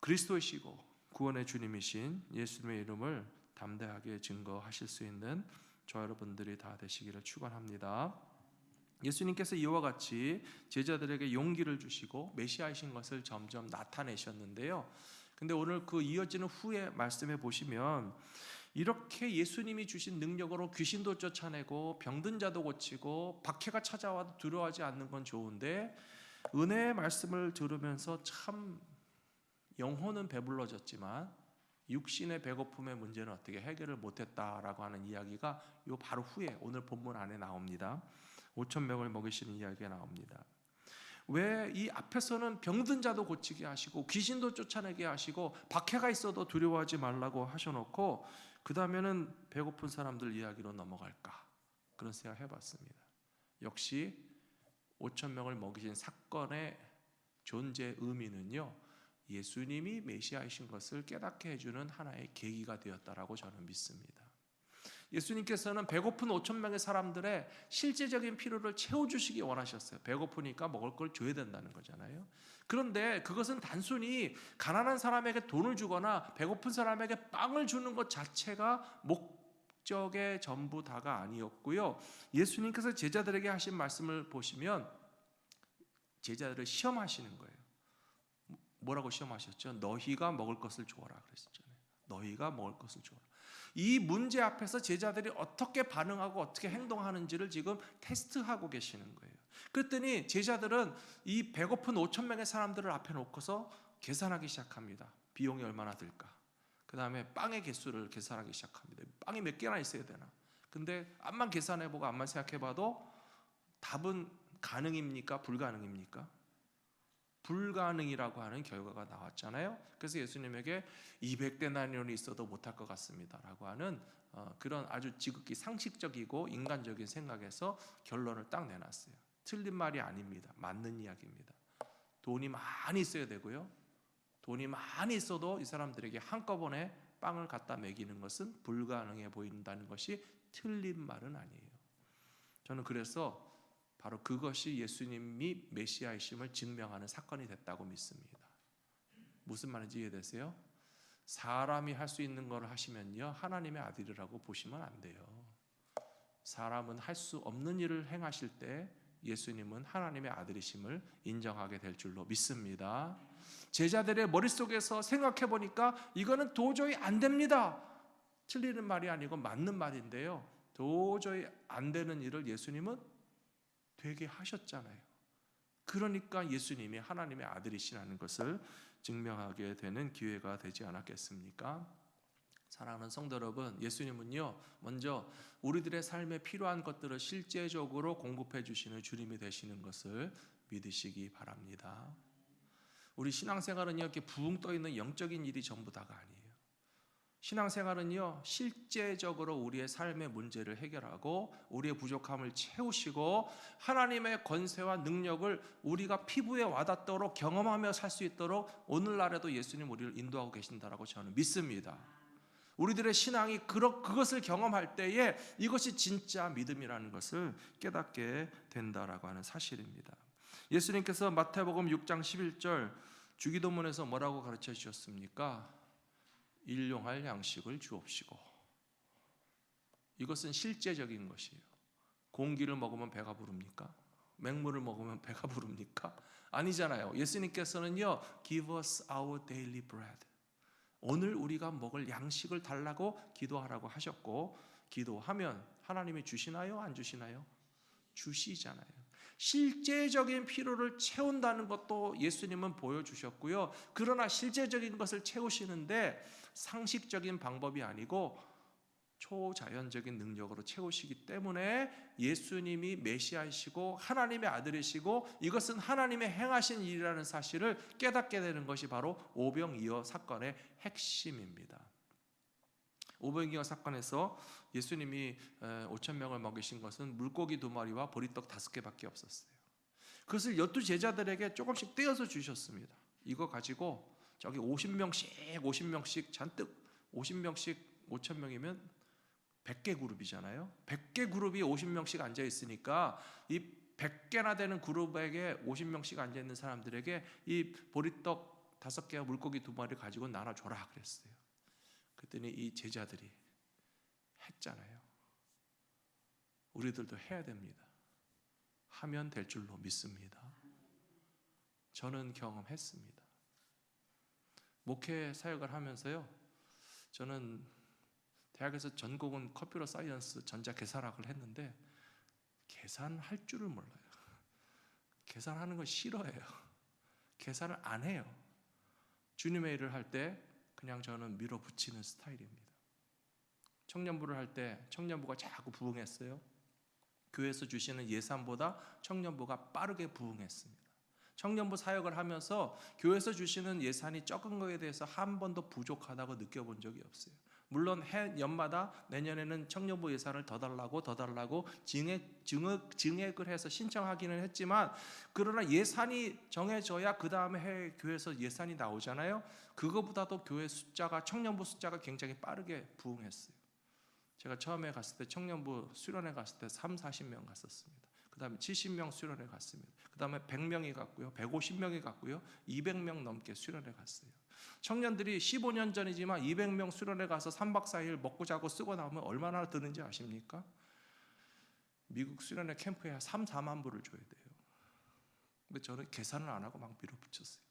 그리스도이시고 구원의 주님이신 예수님의 이름을 담대하게 증거하실 수 있는 저 여러분들이 다 되시기를 축원합니다. 예수님께서 이와 같이 제자들에게 용기를 주시고 메시아이신 것을 점점 나타내셨는데요. 근데 오늘 그 이어지는 후에 말씀해 보시면 이렇게 예수님이 주신 능력으로 귀신도 쫓아내고 병든 자도 고치고 박해가 찾아와도 두려워하지 않는 건 좋은데 은혜의 말씀을 들으면서 참 영혼은 배불러졌지만 육신의 배고픔의 문제는 어떻게 해결을 못했다라고 하는 이야기가 요 바로 후에 오늘 본문 안에 나옵니다. 5천 명을 먹이시는 이야기가 나옵니다. 왜 이 앞에서는 병든 자도 고치게 하시고 귀신도 쫓아내게 하시고 박해가 있어도 두려워하지 말라고 하셔놓고 그 다음에는 배고픈 사람들 이야기로 넘어갈까 그런 생각 해봤습니다. 역시 5천 명을 먹이신 사건의 존재 의미는요, 예수님이 메시아이신 것을 깨닫게 해주는 하나의 계기가 되었다라고 저는 믿습니다. 예수님께서는 배고픈 5천 명의 사람들의 실제적인 필요를 채워주시기 원하셨어요. 배고프니까 먹을 걸 줘야 된다는 거잖아요. 그런데 그것은 단순히 가난한 사람에게 돈을 주거나 배고픈 사람에게 빵을 주는 것 자체가 목적의 전부 다가 아니었고요. 예수님께서 제자들에게 하신 말씀을 보시면 제자들을 시험하시는 거예요. 뭐라고 시험하셨죠? 너희가 먹을 것을 주어라 그랬었잖아요. 너희가 먹을 것을 주어라. 이 문제 앞에서 제자들이 어떻게 반응하고 어떻게 행동하는지를 지금 테스트하고 계시는 거예요. 그랬더니 제자들은 이 배고픈 5천 명의 사람들을 앞에 놓고서 계산하기 시작합니다. 비용이 얼마나 들까? 그 다음에 빵의 개수를 계산하기 시작합니다. 빵이 몇 개나 있어야 되나? 근데 암만 계산해보고 암만 생각해봐도 답은 가능입니까? 불가능입니까? 불가능이라고 하는 결과가 나왔잖아요. 그래서 예수님에게 200데나리온이 있어도 못할 것 같습니다 라고 하는 그런 아주 지극히 상식적이고 인간적인 생각에서 결론을 딱 내놨어요. 틀린 말이 아닙니다. 맞는 이야기입니다. 돈이 많이 있어야 되고요, 돈이 많이 있어도 이 사람들에게 한꺼번에 빵을 갖다 먹이는 것은 불가능해 보인다는 것이 틀린 말은 아니에요. 저는 그래서 바로 그것이 예수님이 메시아이심을 증명하는 사건이 됐다고 믿습니다. 무슨 말인지 이해되세요? 사람이 할 수 있는 걸 하시면요, 하나님의 아들이라고 보시면 안 돼요. 사람은 할 수 없는 일을 행하실 때 예수님은 하나님의 아들이심을 인정하게 될 줄로 믿습니다. 제자들의 머릿속에서 생각해 보니까 이거는 도저히 안 됩니다. 틀리는 말이 아니고 맞는 말인데요, 도저히 안 되는 일을 예수님은 되게 하셨잖아요. 그러니까 예수님이 하나님의 아들이시라는 것을 증명하게 되는 기회가 되지 않았겠습니까? 사랑하는 성도 여러분, 예수님은요, 먼저 우리들의 삶에 필요한 것들을 실제적으로 공급해 주시는 주님이 되시는 것을 믿으시기 바랍니다. 우리 신앙생활은 이렇게 붕 떠 있는 영적인 일이 전부 다가 아니에요. 신앙생활은요, 실제적으로 우리의 삶의 문제를 해결하고 우리의 부족함을 채우시고 하나님의 권세와 능력을 우리가 피부에 와닿도록 경험하며 살 수 있도록 오늘날에도 예수님 우리를 인도하고 계신다라고 저는 믿습니다. 우리들의 신앙이 그것을 경험할 때에 이것이 진짜 믿음이라는 것을 깨닫게 된다라고 하는 사실입니다. 예수님께서 마태복음 6장 11절 주기도문에서 뭐라고 가르쳐 주셨습니까? 일용할 양식을 주옵시고. 이것은 실제적인 것이에요. 공기를 먹으면 배가 부릅니까? 맹물을 먹으면 배가 부릅니까? 아니잖아요. 예수님께서는요, give us our daily bread, 오늘 우리가 먹을 양식을 달라고 기도하라고 하셨고, 기도하면 하나님이 주시나요? 안 주시나요? 주시잖아요. 실제적인 필요를 채운다는 것도 예수님은 보여주셨고요. 그러나 실제적인 것을 채우시는데 상식적인 방법이 아니고 초자연적인 능력으로 채우시기 때문에 예수님이 메시아이시고 하나님의 아들이시고 이것은 하나님의 행하신 일이라는 사실을 깨닫게 되는 것이 바로 오병이어 사건의 핵심입니다. 오병이어 사건에서 예수님이 5천 명을 먹이신 것은 물고기 2마리와 보리떡 5개밖에 없었어요. 그것을 12제자들에게 조금씩 떼어서 주셨습니다. 이거 가지고 저기 50명씩 잔뜩, 50명씩 5천 명이면 100개 그룹이잖아요. 100개 그룹이 50명씩 앉아 있으니까 이 100개나 되는 그룹에게 50명씩 앉아 있는 사람들에게 이 보리떡 5개와 물고기 2마리 가지고 나눠줘라 그랬어요. 그랬더니 이 제자들이 했잖아요. 우리들도 해야 됩니다. 하면 될 줄로 믿습니다. 저는 경험했습니다. 목회 사역을 하면서요, 저는 대학에서 전공은 컴퓨터 사이언스 전자 계산학을 했는데 계산할 줄을 몰라요. 계산하는 거 싫어해요. 계산을 안 해요. 주님의 일을 할 때 그냥 저는 밀어붙이는 스타일입니다. 청년부를 할 때 청년부가 자꾸 부응했어요. 교회에서 주시는 예산보다 청년부가 빠르게 부응했습니다. 청년부 사역을 하면서 교회에서 주시는 예산이 적은 거에 대해서 한 번도 부족하다고 느껴본 적이 없어요. 물론 연마다 내년에는 청년부 예산을 더 달라고 증액을 해서 신청하기는 했지만, 그러나 예산이 정해져야 그 다음에 해 교회에서 예산이 나오잖아요. 그거보다도 교회 숫자가, 청년부 숫자가 굉장히 빠르게 부응했어요. 제가 처음에 갔을 때 청년부 수련회 갔을 때 30-40명 갔었습니다. 그 다음에 70명 수련회 갔습니다. 그 다음에 100명이 갔고요, 150명이 갔고요, 200명 넘게 수련회 갔어요. 청년들이 15년 전이지만 200명 수련회 가서 3박 4일 먹고 자고 쓰고 나오면 얼마나 드는지 아십니까? 미국 수련회 캠프에 3-4만 불을 줘야 돼요. 근데 저는 계산을 안 하고 막 밀어붙였어요.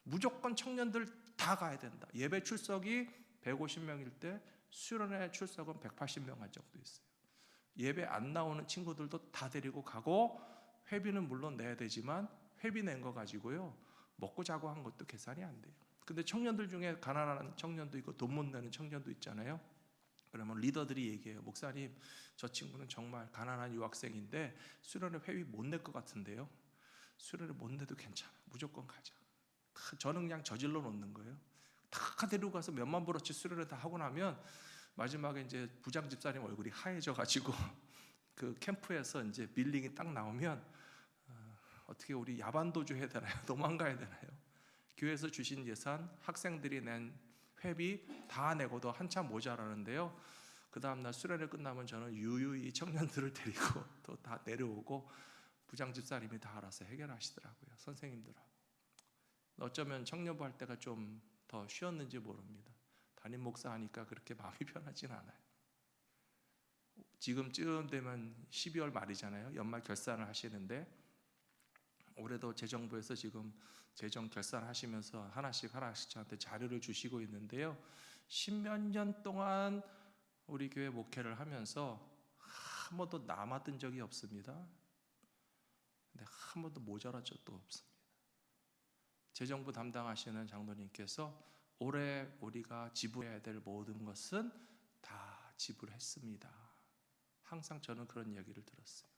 무조건 청년들 다 가야 된다. 예배 출석이 150명일 때 수련회 출석은 180명 한 적도 있어요. 예배 안 나오는 친구들도 다 데리고 가고, 회비는 물론 내야 되지만 회비 낸 거 가지고요, 먹고 자고 한 것도 계산이 안 돼요. 근데 청년들 중에 가난한 청년도 있고 돈 못 내는 청년도 있잖아요. 그러면 리더들이 얘기해요. 목사님, 저 친구는 정말 가난한 유학생인데 수련회 회비 못 낼 것 같은데요. 수련회 못 내도 괜찮아. 무조건 가자. 저는 그냥 저질러 놓는 거예요. 다 데리고 가서 몇만 불어치 수련회 다 하고 나면 마지막에 이제 부장 집사님 얼굴이 하얘져 가지고 그 캠프에서 이제 빌링이 딱 나오면 어떻게 우리 야반도주 해야 되나요? 도망가야 되나요? 교회에서 주신 예산, 학생들이 낸 회비 다 내고도 한참 모자라는데요. 그 다음날 수련회 끝나면 저는 유유히 청년들을 데리고 또 다 내려오고, 부장 집사님이 다 알아서 해결하시더라고요. 선생님들하고. 어쩌면 청년부 할 때가 좀 더 쉬었는지 모릅니다. 담임 목사 하니까 그렇게 마음이 편하진 않아요. 지금쯤 되면 12월 말이잖아요. 연말 결산을 하시는데, 올해도 재정부에서 지금 재정 결산하시면서 하나씩 저한테 자료를 주시고 있는데요. 10몇 년 동안 우리 교회 목회를 하면서 한 번도 남아든 적이 없습니다. 근데 한 번도 모자란 적도 없습니다. 재정부 담당하시는 장로님께서 올해 우리가 지불해야 될 모든 것은 다 지불했습니다. 항상 저는 그런 이야기를 들었어요.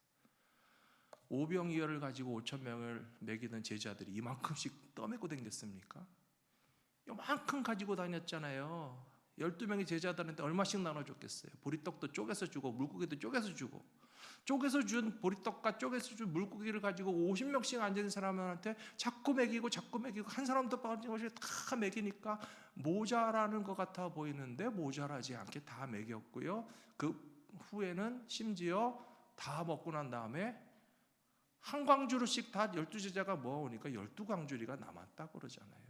오병이어를 가지고 5,000명을 먹이는 제자들이 이만큼씩 떠메고 다녔습니까? 이만큼 가지고 다녔잖아요. 12명의 제자들한테 얼마씩 나눠줬겠어요? 보리떡도 쪼개서 주고 물고기도 쪼개서 주고, 쪼개서 준 보리떡과 쪼개서 준 물고기를 가지고 50명씩 앉아있는 사람한테 자꾸 먹이고 한 사람도 빠짐없이 다 먹이니까 모자라는 것 같아 보이는데 모자라지 않게 다 먹였고요. 그 후에는 심지어 다 먹고 난 다음에 한 광주리씩 다 12제자가 모아오니까 12광주리가 남았다고 그러잖아요.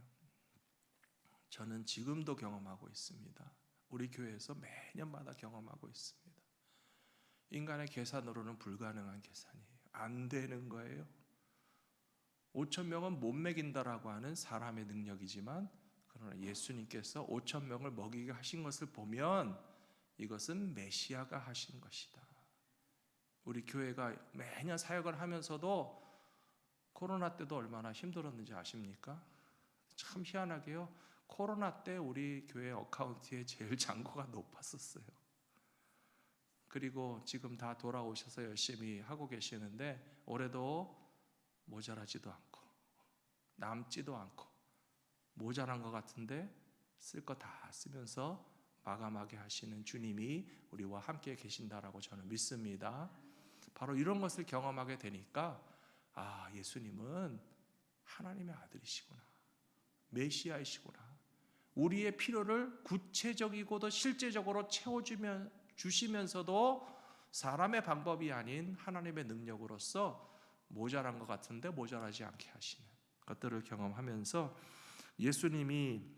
저는 지금도 경험하고 있습니다. 우리 교회에서 매년마다 경험하고 있습니다. 인간의 계산으로는 불가능한 계산이에요. 안 되는 거예요. 5,000명은 못 먹인다라고 하는 사람의 능력이지만, 그러나 예수님께서 5,000명을 먹이게 하신 것을 보면 이것은 메시아가 하신 것이다. 우리 교회가 매년 사역을 하면서도 코로나 때도 얼마나 힘들었는지 아십니까? 참 희한하게요, 코로나 때 우리 교회 어카운트에 제일 잔고가 높았었어요. 그리고 지금 다 돌아오셔서 열심히 하고 계시는데 올해도 모자라지도 않고 남지도 않고 모자란 것 같은데 쓸 거 다 쓰면서 마감하게 하시는 주님이 우리와 함께 계신다라고 저는 믿습니다. 바로 이런 것을 경험하게 되니까, 아, 예수님은 하나님의 아들이시구나, 메시아이시구나, 우리의 필요를 구체적이고도 실제적으로 채워주시면서도 사람의 방법이 아닌 하나님의 능력으로서 모자란 것 같은데 모자라지 않게 하시는 것들을 경험하면서 예수님이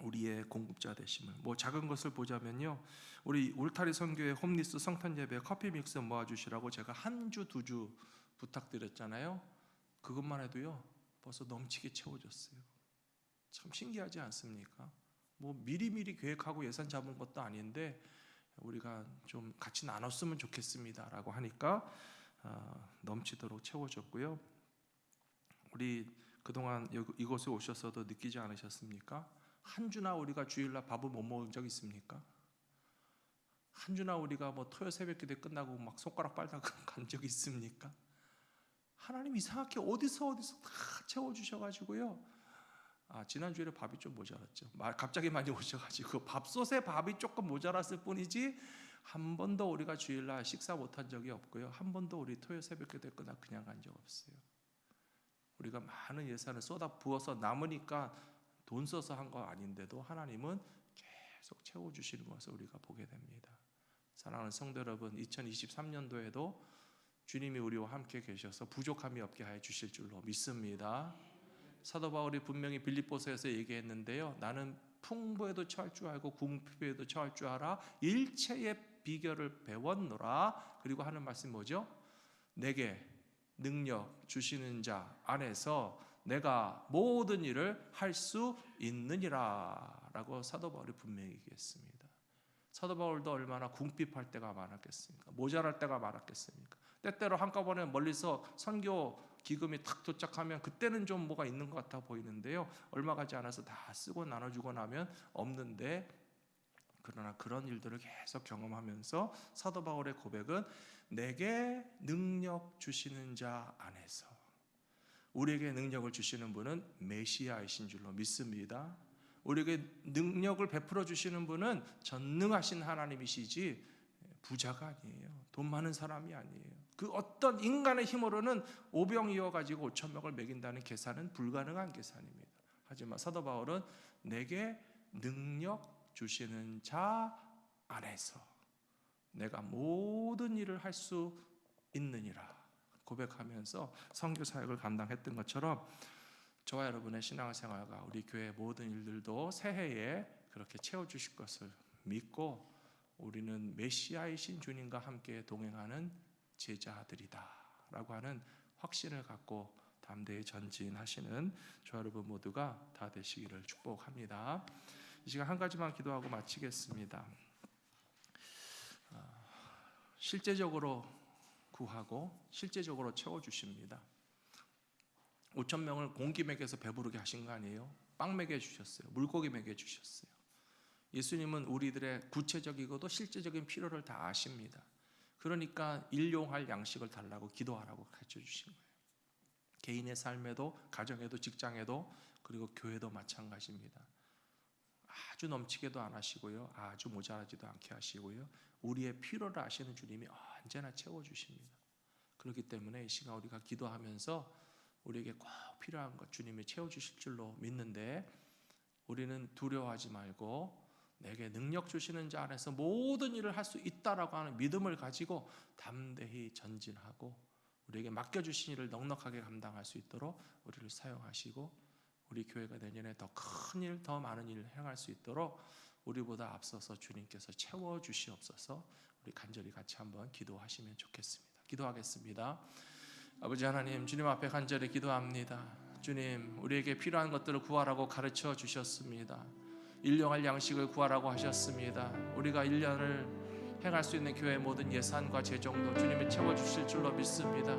우리의 공급자 되심을, 뭐 작은 것을 보자면요, 우리 울타리 선교회 홈리스 성탄 예배 커피 믹스 모아주시라고 제가 한 주, 2주 부탁드렸잖아요. 그것만 해도요 벌써 넘치게 채워졌어요. 참 신기하지 않습니까? 뭐 미리미리 계획하고 예산 잡은 것도 아닌데 우리가 좀 같이 나눴으면 좋겠습니다 라고 하니까 넘치도록 채워졌고요. 우리 그동안 이곳에 오셔서도 느끼지 않으셨습니까? 한 주나 우리가 주일날 밥을 못 먹은 적 있습니까? 한 주나 우리가 뭐 토요 새벽 기도 끝나고 막 손가락 빨다가 간 적 있습니까? 하나님 이상하게 어디서 다 채워주셔가지고요. 지난주에 밥이 좀 모자랐죠. 갑자기 많이 오셔가지고 밥솥에 밥이 조금 모자랐을 뿐이지 한 번도 우리가 주일날 식사 못한 적이 없고요. 한 번도 우리 토요 새벽 기도 끝나 그냥 간 적 없어요. 우리가 많은 예산을 쏟아 부어서 남으니까 돈 써서 한 거 아닌데도 하나님은 계속 채워주시는 것을 우리가 보게 됩니다. 사랑하는 성도 여러분, 2023년도에도 주님이 우리와 함께 계셔서 부족함이 없게 하여 주실 줄로 믿습니다. 사도 바울이 분명히 빌립보서에서 얘기했는데요, 나는 풍부에도 처할 줄 알고 궁핍에도 처할 줄 알아 일체의 비결을 배웠노라. 그리고 하는 말씀이 뭐죠? 내게 능력 주시는 자 안에서 내가 모든 일을 할 수 있느니라 라고 사도 바울이 분명히 얘기했습니다. 사도 바울도 얼마나 궁핍할 때가 많았겠습니까? 모자랄 때가 많았겠습니까? 때때로 한꺼번에 멀리서 선교 기금이 탁 도착하면 그때는 좀 뭐가 있는 것 같아 보이는데요, 얼마 가지 않아서 다 쓰고 나눠주고 나면 없는데, 그러나 그런 일들을 계속 경험하면서 사도 바울의 고백은 내게 능력 주시는 자 안에서, 우리에게 능력을 주시는 분은 메시아이신 줄로 믿습니다. 우리에게 능력을 베풀어 주시는 분은 전능하신 하나님이시지 부자가 아니에요. 돈 많은 사람이 아니에요. 그 어떤 인간의 힘으로는 오병이어 가지고 5,000명을 먹인다는 계산은 불가능한 계산입니다. 하지만 사도 바울은 내게 능력 주시는 자 안에서 내가 모든 일을 할 수 있느니라 고백하면서 선교 사역을 감당했던 것처럼 저와 여러분의 신앙생활과 우리 교회 모든 일들도 새해에 그렇게 채워주실 것을 믿고 우리는 메시아이신 주님과 함께 동행하는 제자들이다 라고 하는 확신을 갖고 담대히 전진하시는 저와 여러분 모두가 다 되시기를 축복합니다. 이 시간 한 가지만 기도하고 마치겠습니다. 실제적으로 구하고 실제적으로 채워주십니다. 5,000명을 공기 먹여서 배부르게 하신 거 아니에요? 빵 먹여주셨어요. 물고기 먹여주셨어요. 예수님은 우리들의 구체적이고도 실제적인 필요를 다 아십니다. 그러니까 일용할 양식을 달라고 기도하라고 가르쳐주신 거예요. 개인의 삶에도 가정에도 직장에도 그리고 교회도 마찬가지입니다. 아주 넘치게도 안 하시고요, 아주 모자라지도 않게 하시고요, 우리의 필요를 아시는 주님이 언제나 채워주십니다. 그렇기 때문에 이 시간 우리가 기도하면서 우리에게 꼭 필요한 것 주님이 채워주실 줄로 믿는데, 우리는 두려워하지 말고 내게 능력 주시는 자 안에서 모든 일을 할 수 있다라고 하는 믿음을 가지고 담대히 전진하고 우리에게 맡겨주신 일을 넉넉하게 감당할 수 있도록 우리를 사용하시고 우리 교회가 내년에 더 큰 일, 더 많은 일을 행할 수 있도록 우리보다 앞서서 주님께서 채워주시옵소서. 우리 간절히 같이 한번 기도하시면 좋겠습니다. 기도하겠습니다. 아버지 하나님, 주님 앞에 간절히 기도합니다. 주님, 우리에게 필요한 것들을 구하라고 가르쳐 주셨습니다. 일용할 양식을 구하라고 하셨습니다. 우리가 1년을 행할 수 있는 교회의 모든 예산과 재정도 주님이 채워주실 줄로 믿습니다.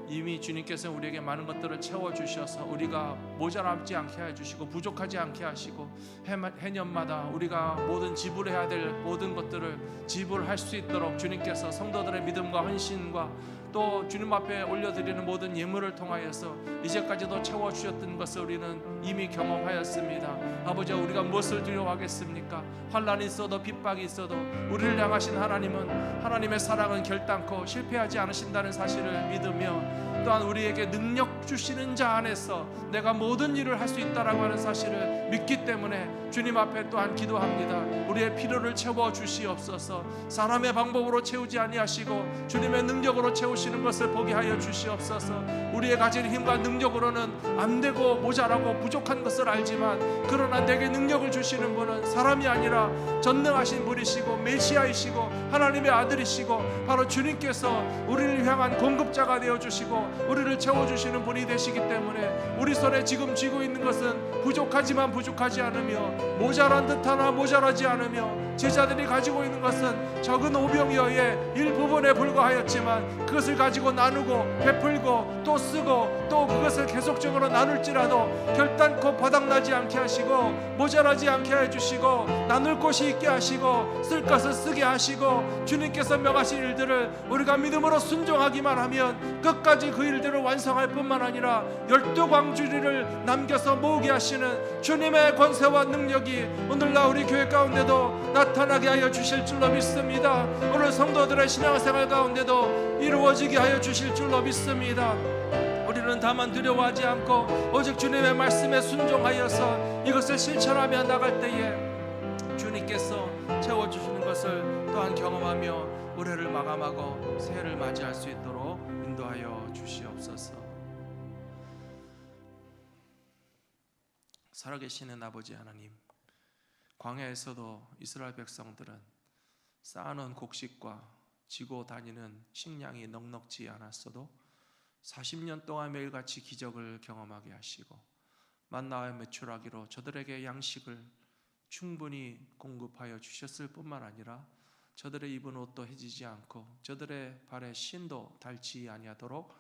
이미 주님께서 우리에게 많은 것들을 채워주셔서 우리가 모자라지 않게 해주시고 부족하지 않게 하시고 해년마다 우리가 모든 지불해야 될 모든 것들을 지불할 수 있도록 주님께서 성도들의 믿음과 헌신과 또 주님 앞에 올려드리는 모든 예물을 통하여서 이제까지도 채워주셨던 것을 우리는 이미 경험하였습니다. 아버지, 우리가 무엇을 두려워하겠습니까? 환난이 있어도 핍박이 있어도 우리를 향하신 하나님은, 하나님의 사랑은 결단코 실패하지 않으신다는 사실을 믿으며, 또한 우리에게 능력 주시는 자 안에서 내가 모든 일을 할 수 있다라고 하는 사실을 믿기 때문에 주님 앞에 또한 기도합니다. 우리의 필요를 채워 주시옵소서. 사람의 방법으로 채우지 아니하시고 주님의 능력으로 채우시는 것을 보게 하여 주시옵소서. 우리의 가진 힘과 능력으로는 안 되고 모자라고 부족한 것을 알지만, 그러나 내게 능력을 주시는 분은 사람이 아니라 전능하신 분이시고 메시아이시고 하나님의 아들이시고 바로 주님께서 우리를 향한 공급자가 되어주시고 우리를 채워주시는 분이 되시기 때문에, 우리 손에 지금 쥐고 있는 것은 부족하지만 부족하지 않으며 모자란 듯하나 모자라지 않으며, 제자들이 가지고 있는 것은 적은 오병이어의 일부분에 불과하였지만 그것을 가지고 나누고 베풀고 또 쓰고 또 그것을 계속적으로 나눌지라도 결단코 바닥나지 않게 하시고 모자라지 않게 해주시고 나눌 곳이 있게 하시고 쓸 것을 쓰게 하시고, 주님께서 명하신 일들을 우리가 믿음으로 순종하기만 하면 끝까지 그 일들을 완성할 뿐만 아니라 12광주리를 남겨서 모으게 하시는 주님의 권세와 능력이 오늘날 우리 교회 가운데도 나타나게 하여 주실 줄로 믿습니다. 오늘 성도들의 신앙생활 가운데도 이루어지게 하여 주실 줄로 믿습니다. 우리는 다만 두려워하지 않고 오직 주님의 말씀에 순종하여서 이것을 실천하며 나갈 때에 주님께서 채워주시는 것을 또한 경험하며 올해를 마감하고 새해를 맞이할 수 있도록 인도하여 주시옵소서. 살아계시는 아버지 하나님, 광야에서도 이스라엘 백성들은 쌓아놓은 곡식과 지고 다니는 식량이 넉넉지 않았어도 40년 동안 매일같이 기적을 경험하게 하시고 만나와 메추라기로 저들에게 양식을 충분히 공급하여 주셨을 뿐만 아니라 저들의 입은 옷도 해지지 않고 저들의 발에 신도 닳지 아니하도록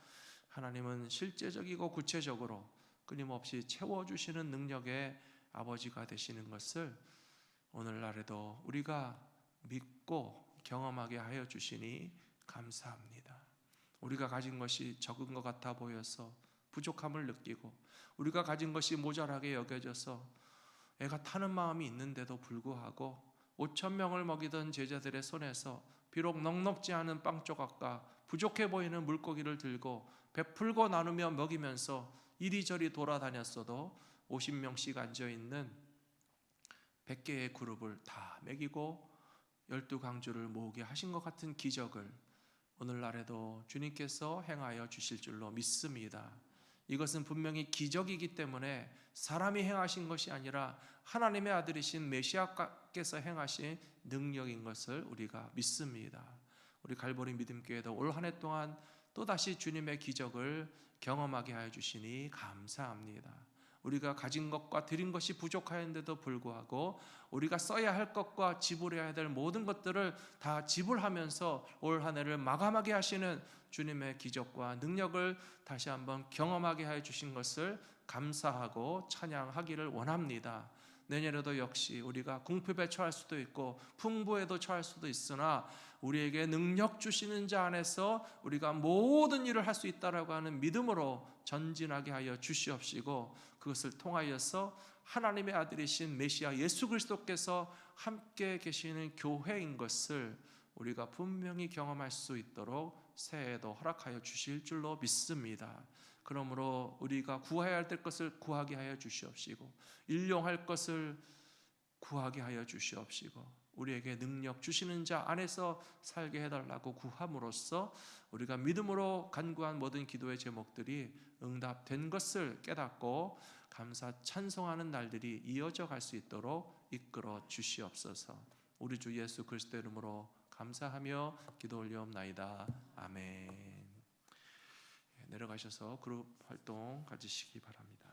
하나님은 실제적이고 구체적으로 끊임없이 채워주시는 능력의 아버지가 되시는 것을 오늘날에도 우리가 믿고 경험하게 하여 주시니 감사합니다. 우리가 가진 것이 적은 것 같아 보여서 부족함을 느끼고, 우리가 가진 것이 모자라게 여겨져서 애가 타는 마음이 있는데도 불구하고 5,000명을 먹이던 제자들의 손에서 비록 넉넉지 않은 빵 조각과 부족해 보이는 물고기를 들고 베풀고 나누며 먹이면서 이리저리 돌아다녔어도 50명씩 앉아있는 100개의 그룹을 다 먹이고 12강주를 모으게 하신 것 같은 기적을 오늘날에도 주님께서 행하여 주실 줄로 믿습니다. 이것은 분명히 기적이기 때문에 사람이 행하신 것이 아니라 하나님의 아들이신 메시아께서 행하신 능력인 것을 우리가 믿습니다. 우리 갈보리 믿음교회도 올 한 해 동안 또다시 주님의 기적을 경험하게 하여 주시니 감사합니다. 우리가 가진 것과 드린 것이 부족하였는데도 불구하고 우리가 써야 할 것과 지불해야 될 모든 것들을 다 지불하면서 올 한 해를 마감하게 하시는 주님의 기적과 능력을 다시 한번 경험하게 하여 주신 것을 감사하고 찬양하기를 원합니다. 내년에도 역시 우리가 궁핍에 처할 수도 있고 풍부에도 처할 수도 있으나 우리에게 능력 주시는 자 안에서 우리가 모든 일을 할 수 있다라고 하는 믿음으로 전진하게 하여 주시옵시고, 그것을 통하여서 하나님의 아들이신 메시아 예수 그리스도께서 함께 계시는 교회인 것을 우리가 분명히 경험할 수 있도록 새해에도 허락하여 주실 줄로 믿습니다. 그러므로 우리가 구해야 할 것을 구하게 하여 주시옵시고, 일용할 것을 구하게 하여 주시옵시고, 우리에게 능력 주시는 자 안에서 살게 해달라고 구함으로써 우리가 믿음으로 간구한 모든 기도의 제목들이 응답된 것을 깨닫고 감사 찬송하는 날들이 이어져 갈 수 있도록 이끌어 주시옵소서. 우리 주 예수 그리스도의 이름으로 감사하며 기도 올리옵나이다. 아멘. 내려가셔서 그룹 활동 가지시기 바랍니다.